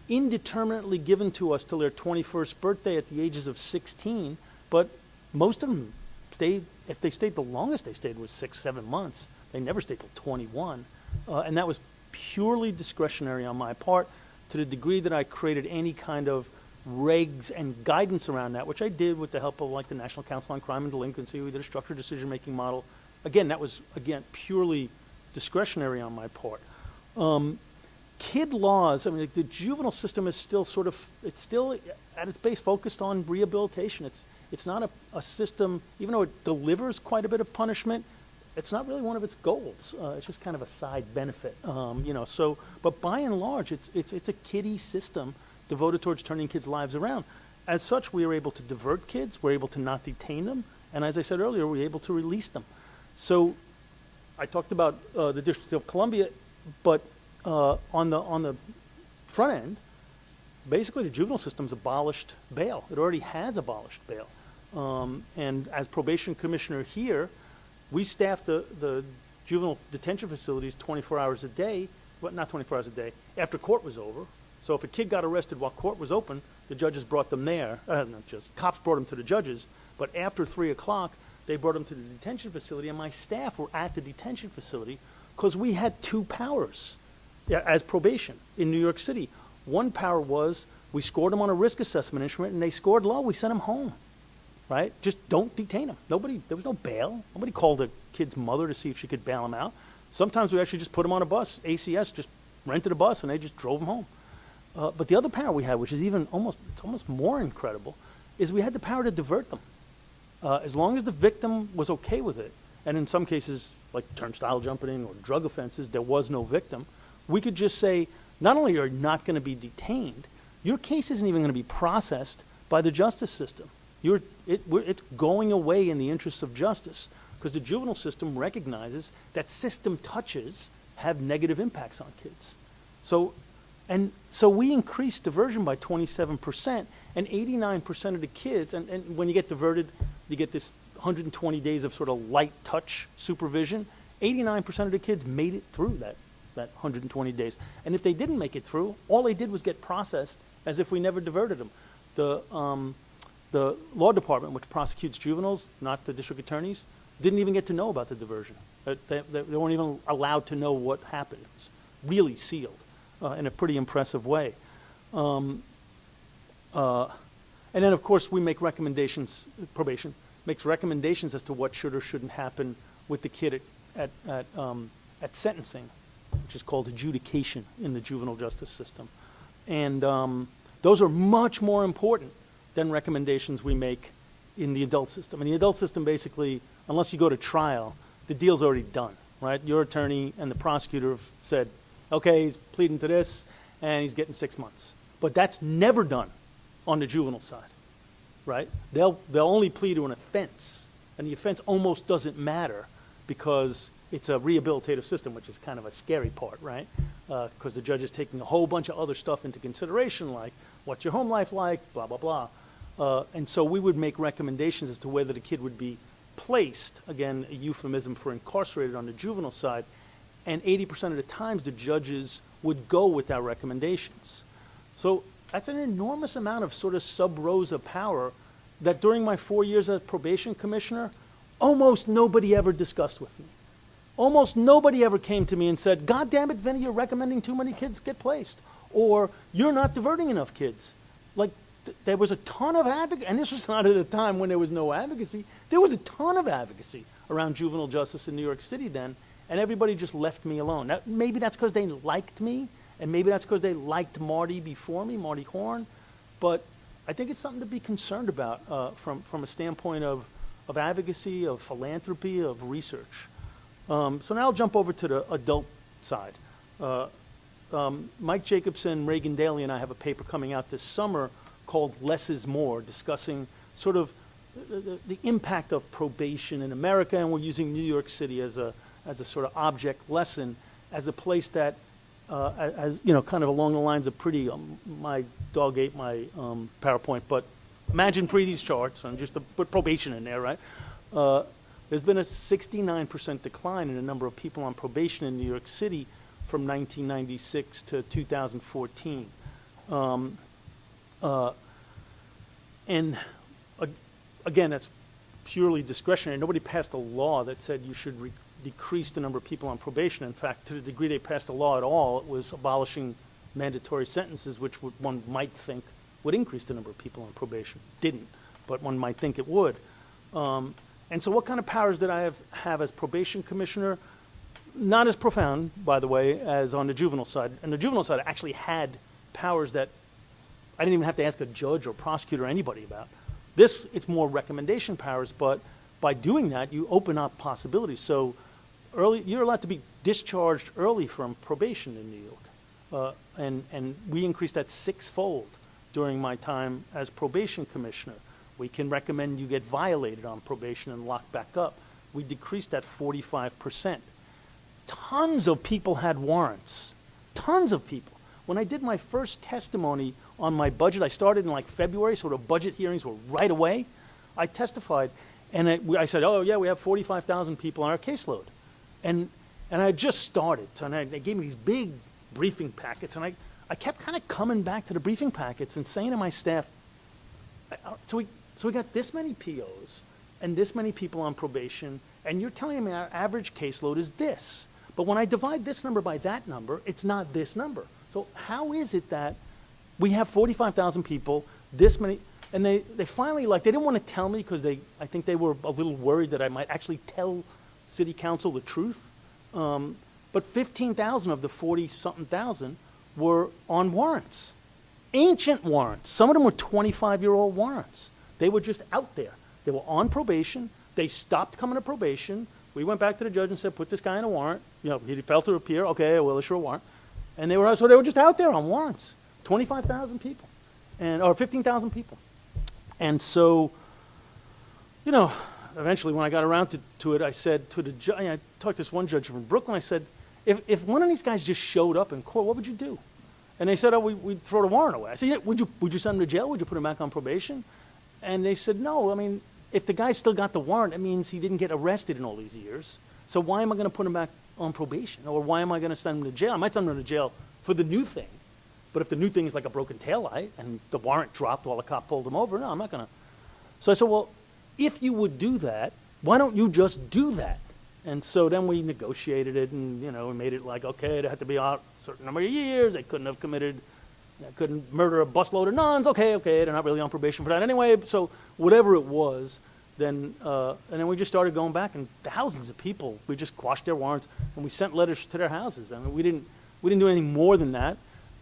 indeterminately given to us till their 21st birthday at the ages of 16, but most of them stayed, if they stayed, the longest they stayed was 6-7 months. They never stayed till 21, and that was purely discretionary on my part, to the degree that I created any kind of regs and guidance around that, which I did with the help of like the National Council on Crime and Delinquency. We did a structured decision-making model. Again, that was, again, purely discretionary on my part. Kid laws, I mean, the juvenile system is still sort of, it's still at its base focused on rehabilitation. It's not a system, even though it delivers quite a bit of punishment, it's not really one of its goals. It's just kind of a side benefit, you know. So, but by and large, it's a kiddie system devoted towards turning kids' lives around. As such, we are able to divert kids, we're able to not detain them, and as I said earlier, we're able to release them. So, I talked about the District of Columbia, but on the front end, basically the juvenile system's abolished bail. It already has abolished bail. And as probation commissioner here, we staff the juvenile detention facilities 24 hours a day, well, not 24 hours a day, after court was over. So if a kid got arrested while court was open, the judges brought them there, not just, cops brought them to the judges, but after 3 o'clock, they brought them to the detention facility, and my staff were at the detention facility because we had two powers as probation in New York City. One power was we scored them on a risk assessment instrument, and they scored low, we sent them home. Right? Just don't detain them. There was no bail. Nobody called a kid's mother to see if she could bail him out. Sometimes we actually just put them on a bus. ACS just rented a bus and they just drove them home. But the other power we had, which is even almost more incredible, is we had the power to divert them. As long as the victim was okay with it, and in some cases, like turnstile jumping or drug offenses, there was no victim, we could just say, not only are you not going to be detained, your case isn't even going to be processed by the justice system. It's going away in the interests of justice, because the juvenile system recognizes that system touches have negative impacts on kids. So we increased diversion by 27%, and 89% of the kids, and when you get diverted, you get this 120 days of sort of light touch supervision. 89% of the kids made it through that 120 days. And if they didn't make it through, all they did was get processed as if we never diverted them. The law department, which prosecutes juveniles, not the district attorneys, didn't even get to know about the diversion. They weren't even allowed to know what happened. It was really sealed in a pretty impressive way. And then, of course, we make recommendations, probation makes recommendations as to what should or shouldn't happen with the kid at sentencing, which is called adjudication in the juvenile justice system. And those are much more important than recommendations we make in the adult system. In the adult system, basically, unless you go to trial, the deal's already done, right? Your attorney and the prosecutor have said, okay, he's pleading to this, and he's getting 6 months. But that's never done on the juvenile side, right? They'll only plead to an offense, and the offense almost doesn't matter because it's a rehabilitative system, which is kind of a scary part, right? Because the judge is taking a whole bunch of other stuff into consideration, like what's your home life like, blah, blah, blah. And so we would make recommendations as to whether the kid would be placed, again, a euphemism for incarcerated on the juvenile side, and 80% of the times the judges would go with our recommendations. So that's an enormous amount of sort of sub rosa power that during my 4 years as probation commissioner, almost nobody ever discussed with me. Almost nobody ever came to me and said, God damn it, Vinny, you're recommending too many kids get placed. Or you're not diverting enough kids. Like, there was a ton of advocacy, and this was not at a time when there was no advocacy. There was a ton of advocacy around juvenile justice in New York City then, and everybody just left me alone. Now, maybe that's because they liked me, and maybe that's because they liked Marty before me, Marty Horn, but I think it's something to be concerned about from a standpoint of advocacy, of philanthropy, of research. So now I'll jump over to the adult side. Mike Jacobson, Reagan Daly, and I have a paper coming out this summer called Less is More, discussing sort of the impact of probation in America, and we're using New York City as a sort of object lesson, as a place that, as you know, kind of along the lines of Preeti. My dog ate my PowerPoint, but imagine Preeti's charts, and just to put probation in there, right? There's been a 69% decline in the number of people on probation in New York City from 1996 to 2014. Again, that's purely discretionary. Nobody passed a law that said you should decrease the number of people on probation. In fact, to the degree they passed a law at all, it was abolishing mandatory sentences, which one might think would increase the number of people on probation. Didn't, but one might think it would. And so what kind of powers did I have as probation commissioner? Not as profound, by the way, as on the juvenile side. And the juvenile side actually had powers that I didn't even have to ask a judge or prosecutor or anybody about. This, it's more recommendation powers, but by doing that, you open up possibilities. So you're allowed to be discharged early from probation in New York. And we increased that sixfold during my time as probation commissioner. We can recommend you get violated on probation and locked back up. We decreased that 45%. Tons of people had warrants. Tons of people. When I did my first testimony on my budget, I started in like February, so the budget hearings were right away. I testified, and I said, oh yeah, we have 45,000 people on our caseload. And I had just started, so they gave me these big briefing packets, and I kept kind of coming back to the briefing packets and saying to my staff, so we got this many POs and this many people on probation, and you're telling me our average caseload is this. But when I divide this number by that number, it's not this number. So how is it that we have 45,000 people, this many, and they finally, like, they didn't want to tell me because I think they were a little worried that I might actually tell city council the truth. But 15,000 of the 40-something thousand were on warrants, ancient warrants. Some of them were 25-year-old warrants. They were just out there. They were on probation. They stopped coming to probation. We went back to the judge and said, put this guy in a warrant. You know, he failed to appear. Okay, we'll issue a warrant. And they were just out there on warrants. 25,000 people, or 15,000 people. And so, you know, eventually when I got around to it, I said to the judge, I talked to this one judge from Brooklyn, I said, if one of these guys just showed up in court, what would you do? And they said, oh, we'd throw the warrant away. I said, yeah, would you send him to jail? Would you put him back on probation? And they said, no, I mean, if the guy still got the warrant, it means he didn't get arrested in all these years. So why am I going to put him back on probation? Or why am I going to send him to jail? I might send him to jail for the new thing. But if the new thing is like a broken taillight and the warrant dropped while the cop pulled him over, no, I'm not going to. So I said, well, if you would do that, why don't you just do that? And so then we negotiated it, and, you know, we made it like, okay, they had to be out a certain number of years. They couldn't have couldn't murder a busload of nuns. Okay, they're not really on probation for that anyway. So whatever it was, then, and then we just started going back, and thousands of people, we just quashed their warrants, and we sent letters to their houses. I mean, we didn't do anything more than that.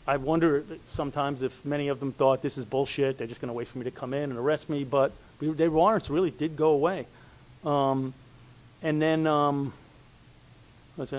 I wonder sometimes if many of them thought this is bullshit, they're just going to wait for me to come in and arrest me, but their warrants really did go away. And then, Mike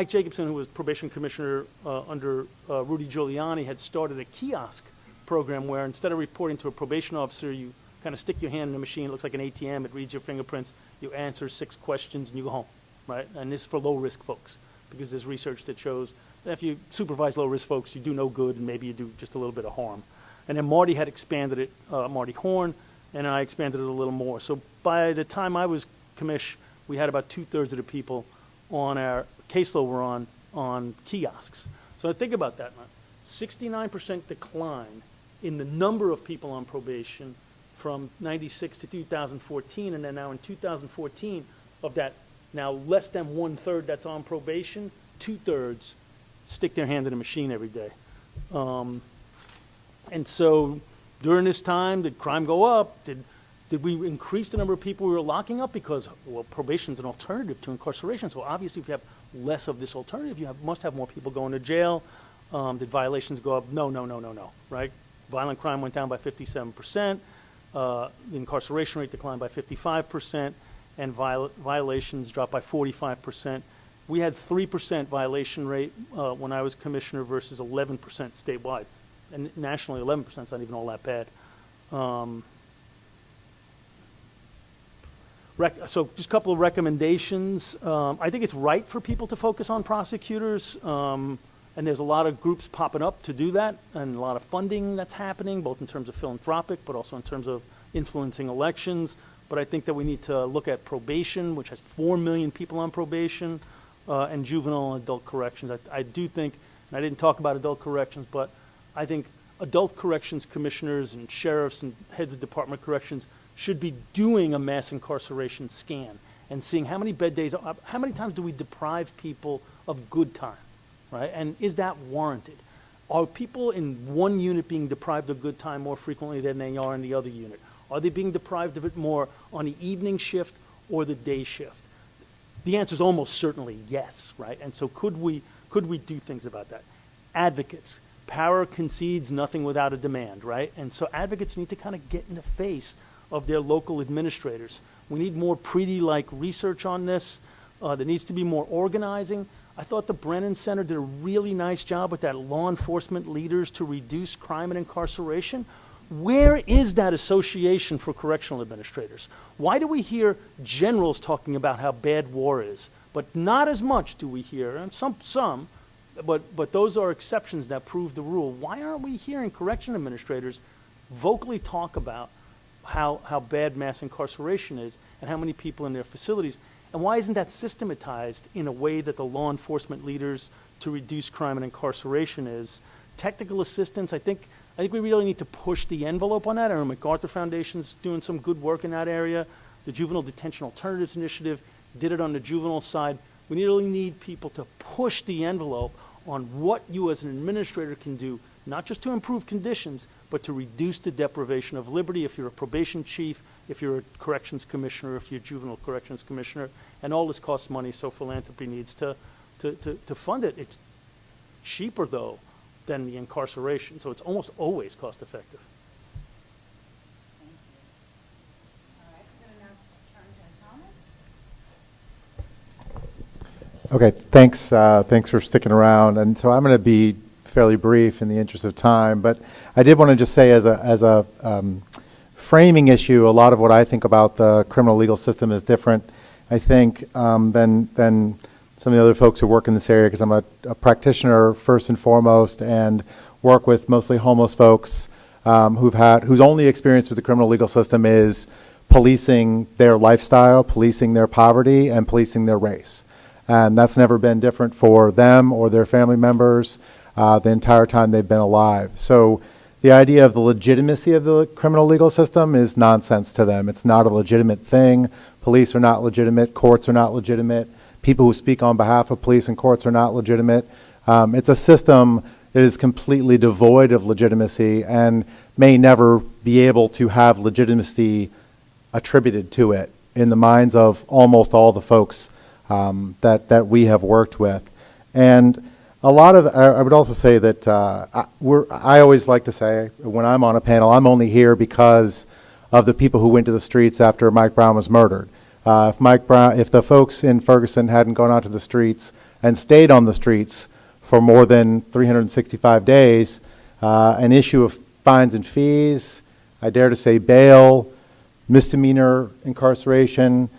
Jacobson, who was probation commissioner under Rudy Giuliani, had started a kiosk program where instead of reporting to a probation officer, you kind of stick your hand in a machine, it looks like an ATM, it reads your fingerprints, you answer 6 questions, and you go home, right? And this is for low-risk folks, because there's research that shows that if you supervise low-risk folks, you do no good, and maybe you do just a little bit of harm. And then Marty had expanded it, Marty Horn, and I expanded it a little more. So by the time I was commish, we had about 2/3 of the people on our caseload were on kiosks. So think about that, man. 69% decline in the number of people on probation from 96 to 2014, and then now in 2014, of that now less than 1/3 that's on probation, 2/3 stick their hand in a machine every day. And so during this time, did crime go up? Did we increase the number of people we were locking up? Because, well, probation is an alternative to incarceration. So obviously, if you have less of this alternative, you must have more people going to jail. Did violations go up? No, right? Violent crime went down by 57%. The incarceration rate declined by 55%, and violations dropped by 45%. We had 3% violation rate when I was commissioner versus 11% statewide. And nationally, 11% is not even all that bad. So just a couple of recommendations. I think it's right for people to focus on prosecutors, and there's a lot of groups popping up to do that, and a lot of funding that's happening, both in terms of philanthropic, but also in terms of influencing elections. But I think that we need to look at probation, which has 4 million people on probation, and juvenile and adult corrections. I do think, and I didn't talk about adult corrections, but I think adult corrections commissioners and sheriffs and heads of department of corrections should be doing a mass incarceration scan and seeing how many bed days, how many times do we deprive people of good time, right? And is that warranted? Are people in one unit being deprived of good time more frequently than they are in the other unit? Are they being deprived of it more on the evening shift or the day shift? The answer is almost certainly yes, right? And so could we do things about that? Advocates. Power concedes nothing without a demand, right? And so advocates need to kind of get in the face of their local administrators. We need more Preeti-like research on this. There needs to be more organizing. I thought the Brennan Center did a really nice job with that law enforcement leaders to reduce crime and incarceration. Where is that association for correctional administrators? Why do we hear generals talking about how bad war is, but not as much do we hear, and some, but those are exceptions that prove the rule. Why aren't we hearing correction administrators vocally talk about how bad mass incarceration is and how many people in their facilities? And why isn't that systematized in a way that the law enforcement leaders to reduce crime and incarceration is? Technical assistance, I think we really need to push the envelope on that. Our MacArthur Foundation's doing some good work in that area. The Juvenile Detention Alternatives Initiative did it on the juvenile side. We really need people to push the envelope on what you as an administrator can do, not just to improve conditions, but to reduce the deprivation of liberty if you're a probation chief, if you're a corrections commissioner, if you're a juvenile corrections commissioner. And all this costs money, so philanthropy needs to fund it. It's cheaper, though, than the incarceration, so it's almost always cost effective. Thank you. All right, we're going to now turn to Thomas. Okay, thanks for sticking around. And so I'm going to be fairly brief in the interest of time, but I did want to just say as a framing issue, a lot of what I think about the criminal legal system is different, I think, than some of the other folks who work in this area, because I'm a practitioner first and foremost and work with mostly homeless folks whose only experience with the criminal legal system is policing their lifestyle, policing their poverty, and policing their race. And that's never been different for them or their family members the entire time they've been alive. So the idea of the legitimacy of the criminal legal system is nonsense to them. It's not a legitimate thing. Police are not legitimate. Courts are not legitimate. People who speak on behalf of police and courts are not legitimate. It's a system that is completely devoid of legitimacy and may never be able to have legitimacy attributed to it in the minds of almost all the folks that we have worked with. And a lot of, I would also say that I always like to say when I'm on a panel, I'm only here because of the people who went to the streets after Mike Brown was murdered. If the folks in Ferguson hadn't gone out to the streets and stayed on the streets for more than 365 days, an issue of fines and fees, I dare to say bail, misdemeanor incarceration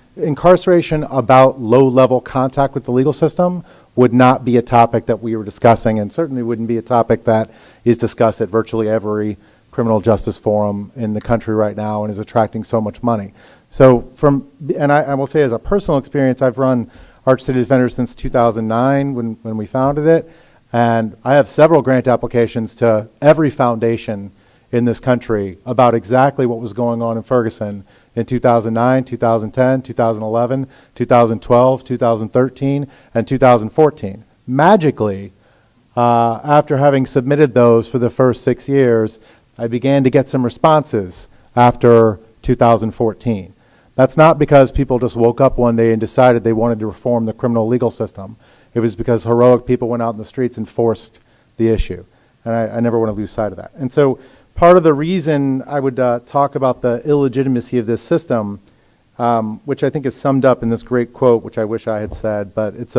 about low-level contact with the legal system would not be a topic that we were discussing, and certainly wouldn't be a topic that is discussed at virtually every criminal justice forum in the country right now and is attracting so much money. So I will say as a personal experience, I've run Arch City Defenders since 2009 when we founded it, and I have several grant applications to every foundation in this country about exactly what was going on in Ferguson in 2009, 2010, 2011, 2012, 2013, and 2014. Magically, after having submitted those for the first 6 years, I began to get some responses after 2014. That's not because people just woke up one day and decided they wanted to reform the criminal legal system. It was because heroic people went out in the streets and forced the issue. And I never want to lose sight of that. And so part of the reason I would talk about the illegitimacy of this system, which I think is summed up in this great quote, which I wish I had said, but it's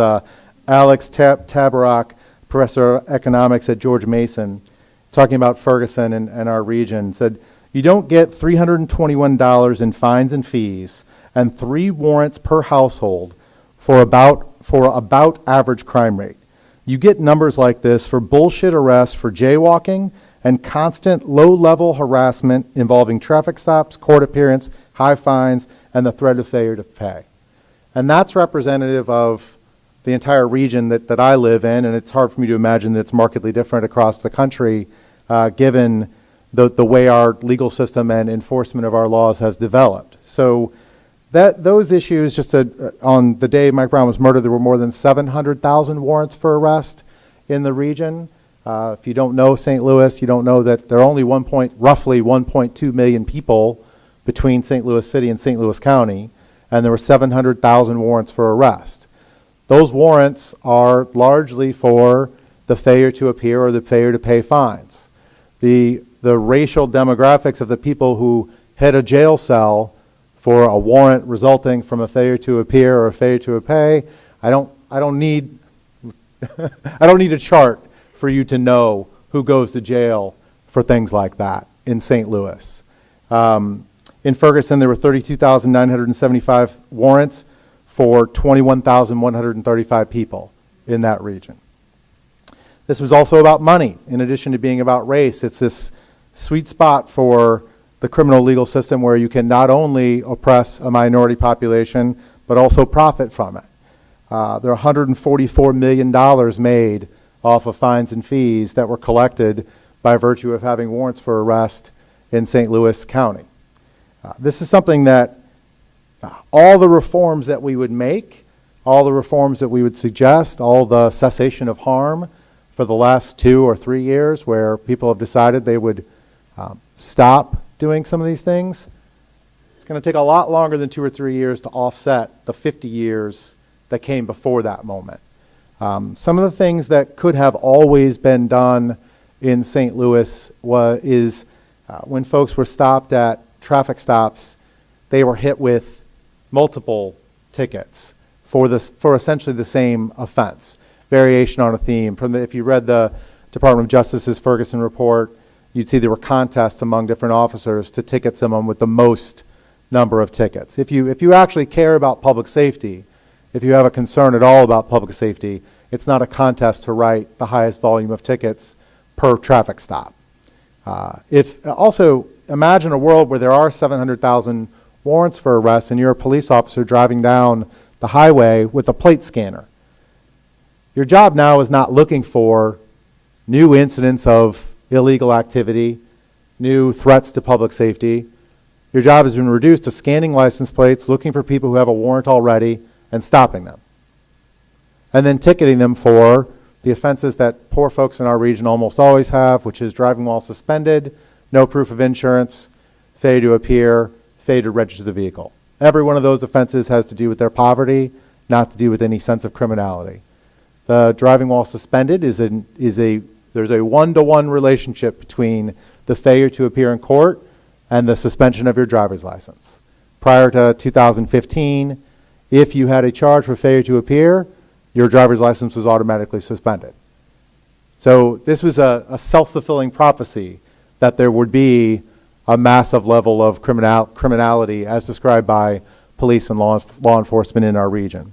Alex Tabarrok, professor of economics at George Mason, talking about Ferguson and our region, said, "You don't get $321 in fines and fees and 3 warrants per household for about average crime rate. You get numbers like this for bullshit arrests for jaywalking and constant low-level harassment involving traffic stops, court appearance, high fines, and the threat of failure to pay." And that's representative of the entire region that I live in, and it's hard for me to imagine that it's markedly different across the country, given the way our legal system and enforcement of our laws has developed. So those issues, just on the day Mike Brown was murdered, there were more than 700,000 warrants for arrest in the region. If you don't know St. Louis, you don't know that there are only roughly 1.2 million people between St. Louis City and St. Louis County, and there were 700,000 warrants for arrest. Those warrants are largely for the failure to appear or the failure to pay fines. The racial demographics of the people who hit a jail cell for a warrant resulting from a failure to appear or a failure to pay, I don't need a chart for you to know who goes to jail for things like that in St. Louis. In Ferguson, there were 32,975 warrants for 21,135 people in that region. This was also about money, in addition to being about race. It's this sweet spot for the criminal legal system where you can not only oppress a minority population, but also profit from it. There are $144 million made off of fines and fees that were collected by virtue of having warrants for arrest in St. Louis County. This is something that all the reforms that we would make, all the reforms that we would suggest, all the cessation of harm for the last 2 or 3 years where people have decided they would stop doing some of these things, it's going to take a lot longer than 2 or 3 years to offset the 50 years that came before that moment. Some of the things that could have always been done in St. Louis is when folks were stopped at traffic stops, they were hit with multiple tickets for essentially the same offense, variation on a theme. If you read the Department of Justice's Ferguson report, you'd see there were contests among different officers to ticket someone with the most number of tickets. If you actually care about public safety, if you have a concern at all about public safety, it's not a contest to write the highest volume of tickets per traffic stop. Also, imagine a world where there are 700,000 warrants for arrest and you're a police officer driving down the highway with a plate scanner. Your job now is not looking for new incidents of illegal activity, new threats to public safety. Your job has been reduced to scanning license plates, looking for people who have a warrant already, and stopping them. And then ticketing them for the offenses that poor folks in our region almost always have, which is driving while suspended, no proof of insurance, failure to appear, failure to register the vehicle. Every one of those offenses has to do with their poverty, not to do with any sense of criminality. The driving while suspended there's a 1-to-1 relationship between the failure to appear in court and the suspension of your driver's license. Prior to 2015, if you had a charge for failure to appear, your driver's license was automatically suspended. So this was a self-fulfilling prophecy that there would be a massive level of criminality as described by police and law enforcement in our region.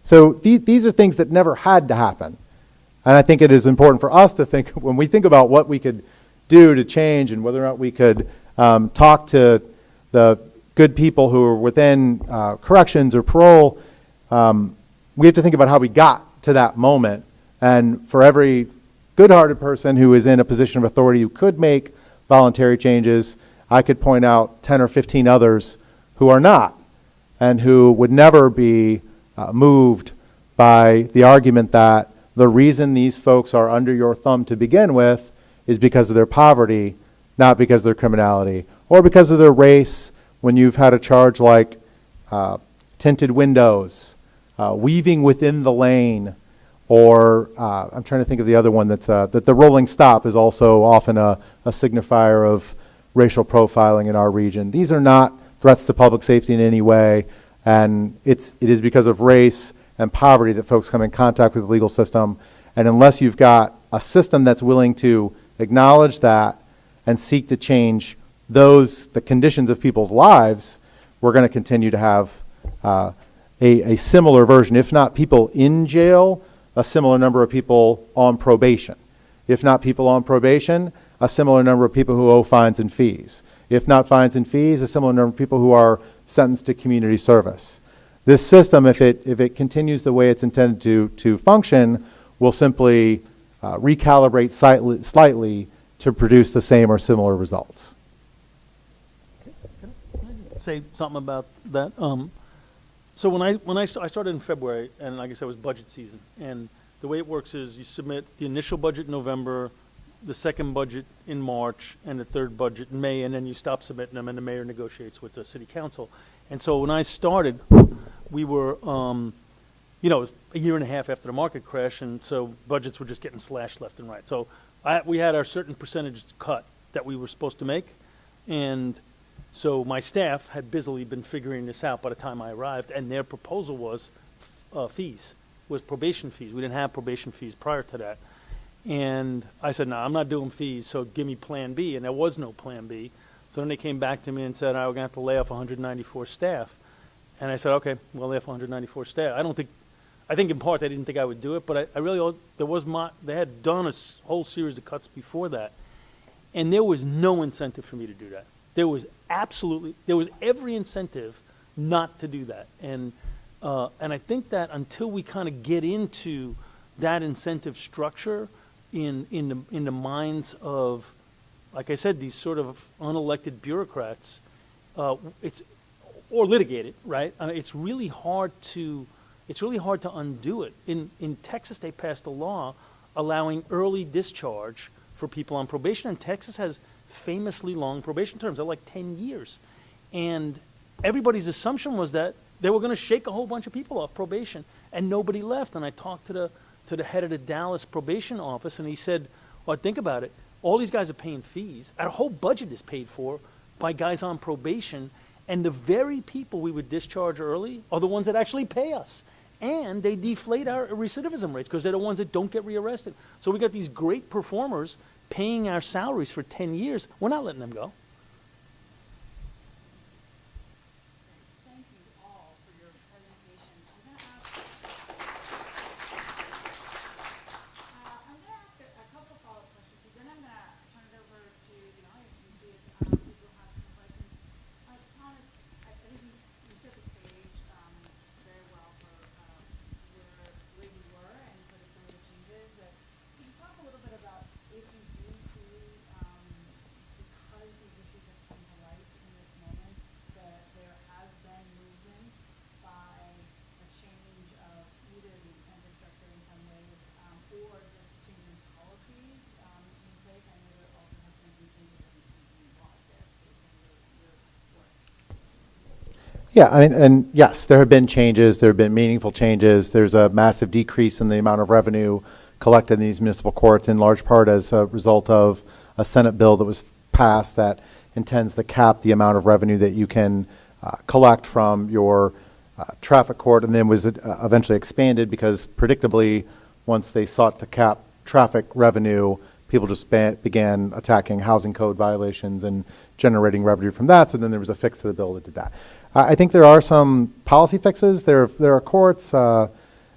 So these are things that never had to happen. And I think it is important for us to think, when we think about what we could do to change, and whether or not we could talk to the good people who are within corrections or parole, we have to think about how we got to that moment. And for every good-hearted person who is in a position of authority who could make voluntary changes, I could point out 10 or 15 others who are not, and who would never be moved by the argument that the reason these folks are under your thumb to begin with is because of their poverty, not because of their criminality, or because of their race, when you've had a charge like tinted windows, weaving within the lane, or I'm trying to think of the other one that the rolling stop is also often a signifier of racial profiling in our region. These are not threats to public safety in any way, and it is because of race and poverty that folks come in contact with the legal system. And unless you've got a system that's willing to acknowledge that and seek to change the conditions of people's lives, we're going to continue to have a similar version, if not people in jail, a similar number of people on probation. If not people on probation, a similar number of people who owe fines and fees. If not fines and fees, a similar number of people who are sentenced to community service. This system, if it continues the way it's intended to function, will simply recalibrate slightly to produce the same or similar results. Can I just say something about that? So when I started in February, and like I said, it was budget season, and the way it works is you submit the initial budget in November, the second budget in March, and the third budget in May, and then you stop submitting them, and the mayor negotiates with the city council. And so when I started, we were, it was a year and a half after the market crash, and so budgets were just getting slashed left and right. So we had our certain percentage cut that we were supposed to make, and so my staff had busily been figuring this out by the time I arrived, and their proposal was probation fees. We didn't have probation fees prior to that. And I said, no, I'm not doing fees, so give me plan B. And there was no plan B. So then they came back to me and said, we're going to have to lay off 194 staff. And I said, okay, we'll lay off 194 staff. I think in part they didn't think I would do it, but they had done a whole series of cuts before that. And there was no incentive for me to do that. There was every incentive not to do that. And I think that until we kind of get into that incentive structure in the minds of, like I said, these sort of unelected bureaucrats, or litigated, right? It's really hard to undo it. In Texas, they passed a law allowing early discharge for people on probation, and Texas has famously long probation terms. They're like 10 years. And everybody's assumption was that they were going to shake a whole bunch of people off probation, and nobody left. And I talked to the head of the Dallas probation office, and he said, well, think about it. All these guys are paying fees. Our whole budget is paid for by guys on probation, and the very people we would discharge early are the ones that actually pay us. And they deflate our recidivism rates because they're the ones that don't get rearrested. So we got these great performers paying our salaries for 10 years. We're not letting them go. Thank you all for your presentation. I'm going to ask a couple follow-up questions, and then I'm going to turn it over to the audience and see if people have some questions. Thomas, I think you set the stage very well for where you were and for some of the changes. Could you talk a little bit about if you do see, because these issues have come to light in this moment, that there has been movement by a change of either the incentive structure in some ways or just changing policies in place? I know there also has been some changes in laws there based on your work. Yeah, I mean, and yes, there have been changes. There have been meaningful changes. There's a massive decrease in the amount of revenue collected in these municipal courts, in large part as a result of a Senate bill that was passed that intends to cap the amount of revenue that you can collect from your traffic court, and then was eventually expanded because, predictably, once they sought to cap traffic revenue, people just began attacking housing code violations and generating revenue from that. So then there was a fix to the bill that did that. I think there are some policy fixes. There are courts that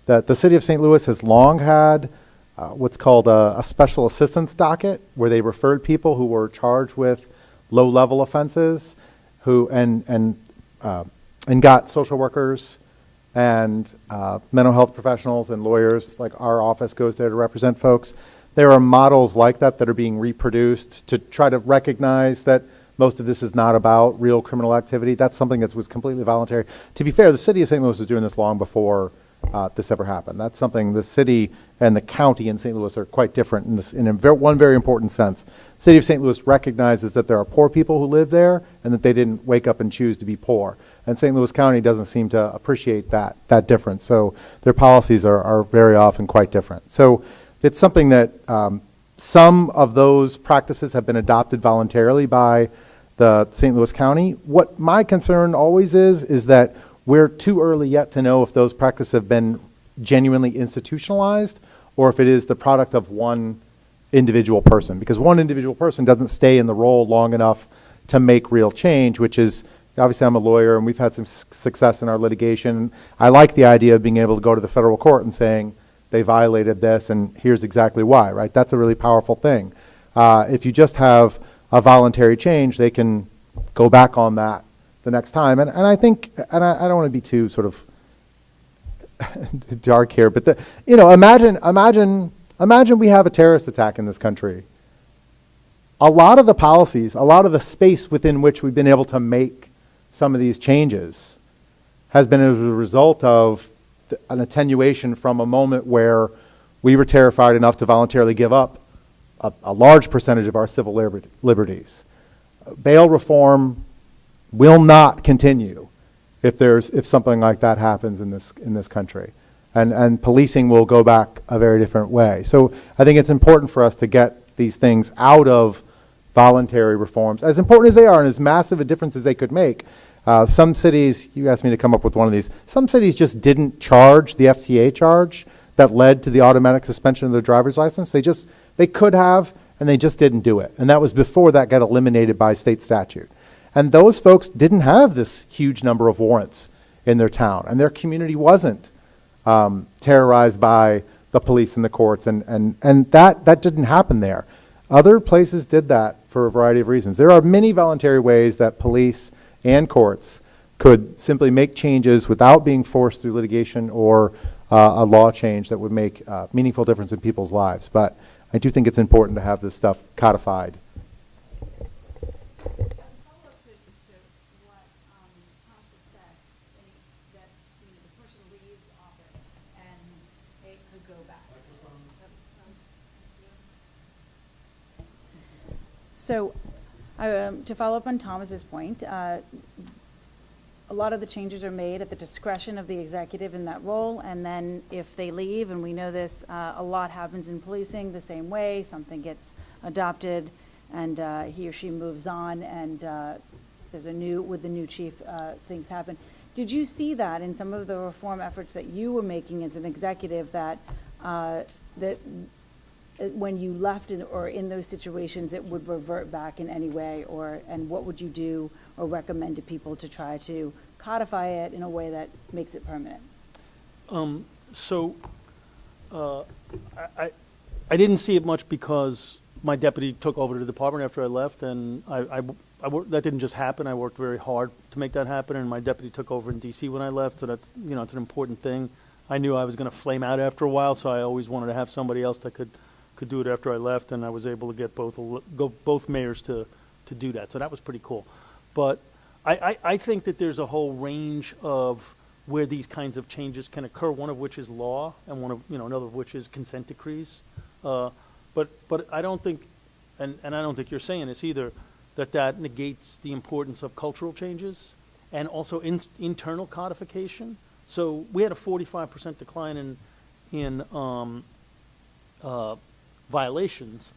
the city of St. Louis has long had what's called a special assistance docket, where they referred people who were charged with low-level offenses, and got social workers and mental health professionals and lawyers. Like our office goes there to represent folks. There are models like that that are being reproduced to try to recognize that most of this is not about real criminal activity. That's something that was completely voluntary. To be fair, the city of St. Louis was doing this long before this ever happened. That's something the city and the county in St. Louis are quite different in this, one very important sense. The city of St. Louis recognizes that there are poor people who live there and that they didn't wake up and choose to be poor. And St. Louis County doesn't seem to appreciate that difference. So their policies are very often quite different. So it's something that some of those practices have been adopted voluntarily by the St. Louis County. What my concern always is that we're too early yet to know if those practices have been genuinely institutionalized or if it is the product of one individual person. Because one individual person doesn't stay in the role long enough to make real change, which is, obviously I'm a lawyer and we've had some success in our litigation. I like the idea of being able to go to the federal court and saying they violated this and here's exactly why, right? That's a really powerful thing. If you just have a voluntary change, they can go back on that the next time. And I think, and I don't want to be too sort of dark here, but imagine we have a terrorist attack in this country. A lot of the policies, a lot of the space within which we've been able to make some of these changes has been as a result of an attenuation from a moment where we were terrified enough to voluntarily give up a large percentage of our civil liberties. Bail reform will not continue if something like that happens in this country, and policing will go back a very different way. So I think it's important for us to get these things out of voluntary reforms, as important as they are and as massive a difference as they could make. Some cities, you asked me to come up with one of these, some cities just didn't charge the FTA charge that led to the automatic suspension of their driver's license. They could have, and they just didn't do it. And that was before that got eliminated by state statute. And those folks didn't have this huge number of warrants in their town, and their community wasn't terrorized by the police and the courts, and that didn't happen there. Other places did that for a variety of reasons. There are many voluntary ways that police and courts could simply make changes without being forced through litigation or a law change that would make a meaningful difference in people's lives. But I do think it's important to have this stuff codified. So to follow up on Thomas's point, a lot of the changes are made at the discretion of the executive in that role, and then if they leave, and we know this, a lot happens in policing the same way. Something gets adopted, and he or she moves on, and with the new chief, things happen. Did you see that in some of the reform efforts that you were making as an executive, that when you left or in those situations, it would revert back in any way, and what would you do or recommend to people to try to codify it in a way that makes it permanent? I didn't see it much because my deputy took over the department after I left, and that didn't just happen. I worked very hard to make that happen, and my deputy took over in D.C. when I left, so that's, it's an important thing. I knew I was going to flame out after a while, so I always wanted to have somebody else that could do it after I left, and I was able to get both mayors to do that. So that was pretty cool. But I think that there's a whole range of where these kinds of changes can occur, one of which is law, and another of which is consent decrees. But I don't think, and I don't think you're saying this either, that negates the importance of cultural changes and also internal codification. So we had a 45% decline in violations,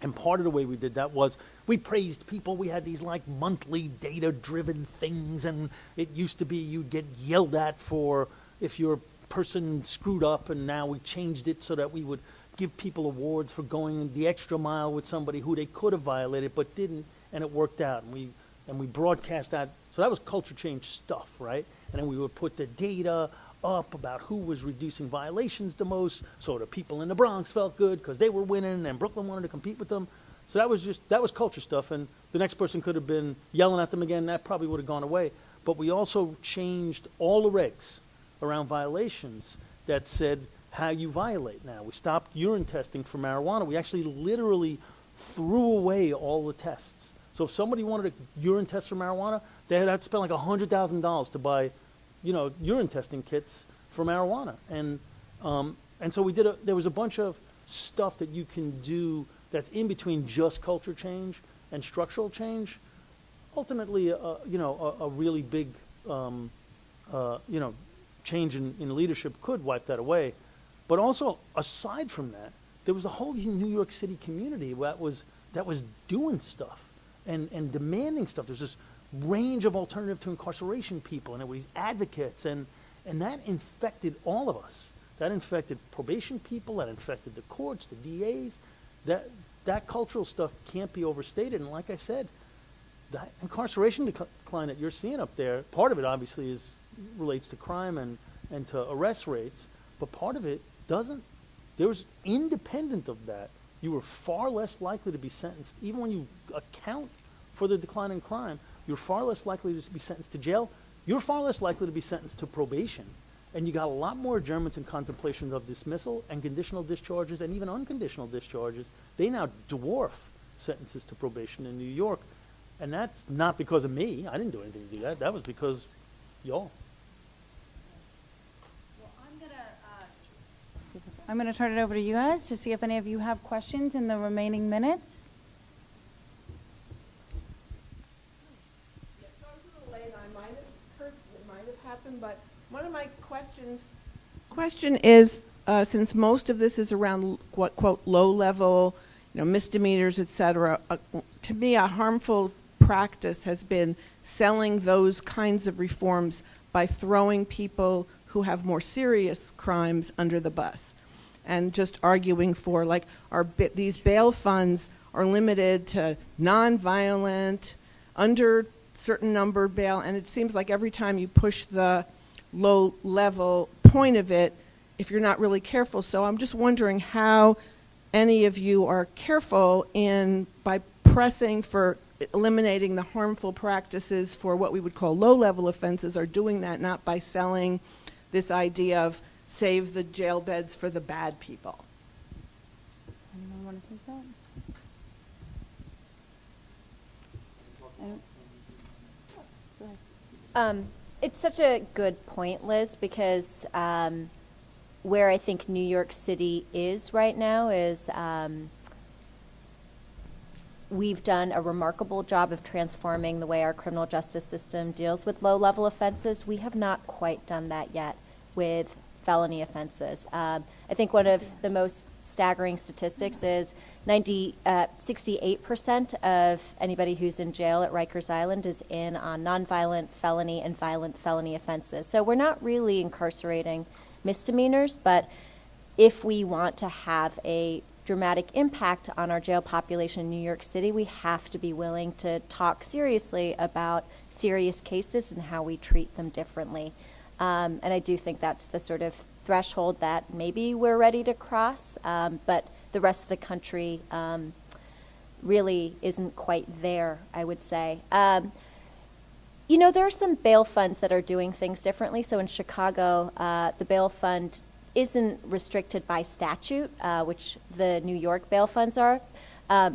and part of the way we did that was we praised people. We had these like monthly data-driven things, and it used to be you'd get yelled at for if your person screwed up, and now we changed it so that we would give people awards for going the extra mile with somebody who they could have violated but didn't, and it worked out. And we broadcast that. So that was culture change stuff, right? And then we would put the data up about who was reducing violations the most, so the people in the Bronx felt good because they were winning and Brooklyn wanted to compete with them. So that was culture stuff, and the next person could have been yelling at them again, that probably would have gone away. But we also changed all the regs around violations that said how you violate now. We stopped urine testing for marijuana. We actually literally threw away all the tests. So if somebody wanted a urine test for marijuana, they had to spend like $100,000 to buy, urine testing kits for marijuana. And so there was a bunch of stuff that you can do that's in between just culture change and structural change. Ultimately, a really big, change in leadership could wipe that away. But also, aside from that, there was a whole New York City community that was doing stuff and demanding stuff. There's this range of alternative to incarceration people, and there were these advocates, and that infected all of us. That infected probation people, that infected the courts, the DAs. That cultural stuff can't be overstated. And like I said, that incarceration decline that you're seeing up there, part of it obviously relates to crime and to arrest rates, but part of it doesn't. There was, independent of that, you were far less likely to be sentenced, even when you account for the decline in crime, you're far less likely to be sentenced to jail. You're far less likely to be sentenced to probation. And you got a lot more adjournments and contemplations of dismissal and conditional discharges and even unconditional discharges. They now dwarf sentences to probation in New York. And that's not because of me. I didn't do anything to do that. That was because y'all. I'm going to turn it over to you guys to see if any of you have questions in the remaining minutes. Yeah, so I was a little late. I might have heard it might have happened, but one of my question is, since most of this is around what quote low-level, misdemeanors, etc. To me, a harmful practice has been selling those kinds of reforms by throwing people who have more serious crimes under the bus, and just arguing for these bail funds are limited to non-violent, under certain number bail, and it seems like every time you push the low-level point of it, if you're not really careful. So I'm just wondering how any of you are careful by pressing for eliminating the harmful practices for what we would call low-level offenses, are doing that not by selling this idea of save the jail beds for the bad people. Anyone want to take that? It's such a good point, Liz, because where I think New York City is right now is we've done a remarkable job of transforming the way our criminal justice system deals with low-level offenses. We have not quite done that yet with felony offenses. I think one of the most staggering statistics is 68% of anybody who's in jail at Rikers Island is in on nonviolent felony and violent felony offenses. So we're not really incarcerating misdemeanors, but if we want to have a dramatic impact on our jail population in New York City, we have to be willing to talk seriously about serious cases and how we treat them differently. And I do think that's the sort of threshold that maybe we're ready to cross, but the rest of the country really isn't quite there, I would say. There are some bail funds that are doing things differently. So in Chicago, the bail fund isn't restricted by statute, which the New York bail funds are.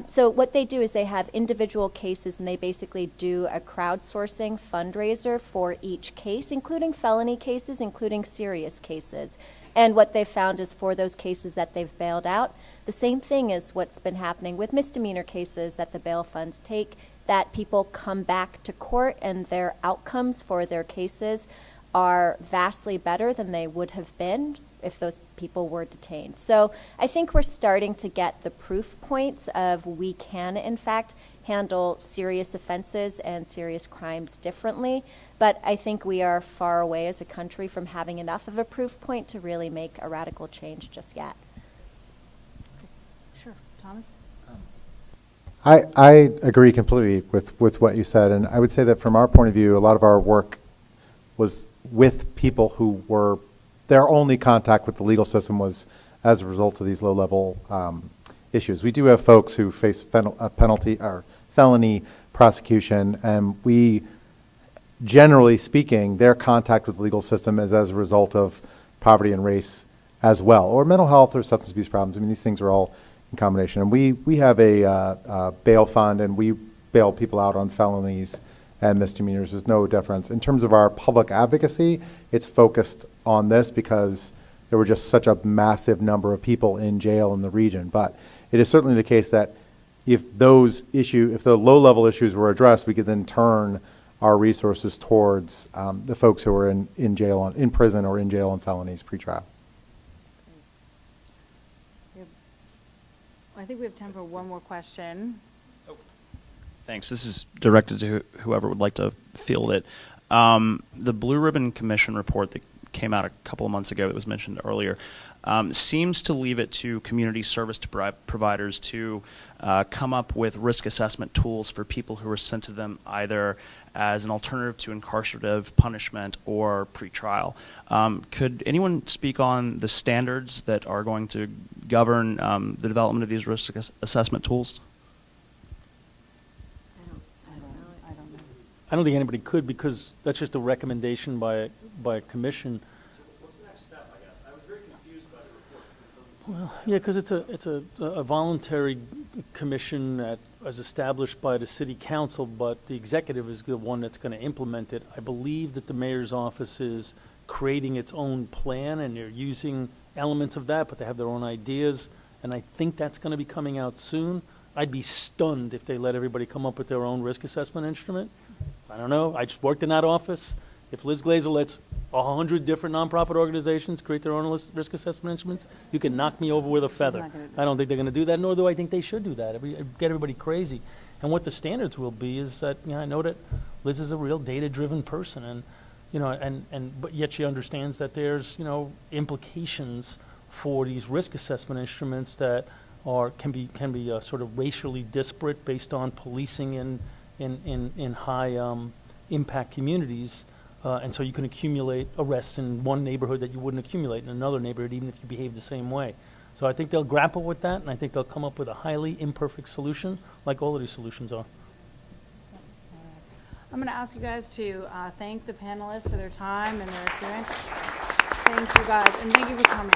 So what they do is they have individual cases, and they basically do a crowdsourcing fundraiser for each case, including felony cases, including serious cases. And what they've found is for those cases that they've bailed out, the same thing is what's been happening with misdemeanor cases that the bail funds take, that people come back to court and their outcomes for their cases are vastly better than they would have been if those people were detained. So I think we're starting to get the proof points of we can, in fact, handle serious offenses and serious crimes differently. But I think we are far away as a country from having enough of a proof point to really make a radical change just yet. Sure. Thomas? I agree completely with what you said, and I would say that from our point of view, a lot of our work was with people who were their only contact with the legal system was as a result of these low-level issues. We do have folks who face penalty or felony prosecution, and we, generally speaking, their contact with the legal system is as a result of poverty and race as well, or mental health or substance abuse problems. I mean, these things are all in combination. And we have a bail fund, and we bail people out on felonies and misdemeanors. There's no difference. In terms of our public advocacy, it's focused on this because there were just such a massive number of people in jail in the region. But it is certainly the case that if the low-level issues were addressed, we could then turn our resources towards the folks who are in jail, in prison or in jail on felonies pre-trial. I think we have time for one more question. Thanks. This is directed to whoever would like to field it. The Blue Ribbon Commission report that came out a couple of months ago that was mentioned earlier seems to leave it to community service providers to come up with risk assessment tools for people who are sent to them either as an alternative to incarcerative punishment or pretrial. Could anyone speak on the standards that are going to govern the development of these risk assessment tools? I don't think anybody could, because that's just a recommendation by a commission. So what's the next step, I guess? I was very confused by the report. Well, yeah, because it's a voluntary commission that is established by the city council, but the executive is the one that's going to implement it. I believe that the mayor's office is creating its own plan, and they're using elements of that, but they have their own ideas, and I think that's going to be coming out soon. I'd be stunned if they let everybody come up with their own risk assessment instrument. I don't know. I just worked in that office. If Liz Glazer lets 100 different nonprofit organizations create their own risk assessment instruments, you can knock me over with a feather. I don't think they're going to do that, nor do I think they should do that. It'd get everybody crazy. And what the standards will be is that, I know that Liz is a real data-driven person, and but yet she understands that there's implications for these risk assessment instruments that can be sort of racially disparate based on policing in high impact communities, and so you can accumulate arrests in one neighborhood that you wouldn't accumulate in another neighborhood, even if you behave the same way. So I think they'll grapple with that, and I think they'll come up with a highly imperfect solution, like all of these solutions are. I'm going to ask you guys to thank the panelists for their time and their experience. Thank you guys, and thank you for coming.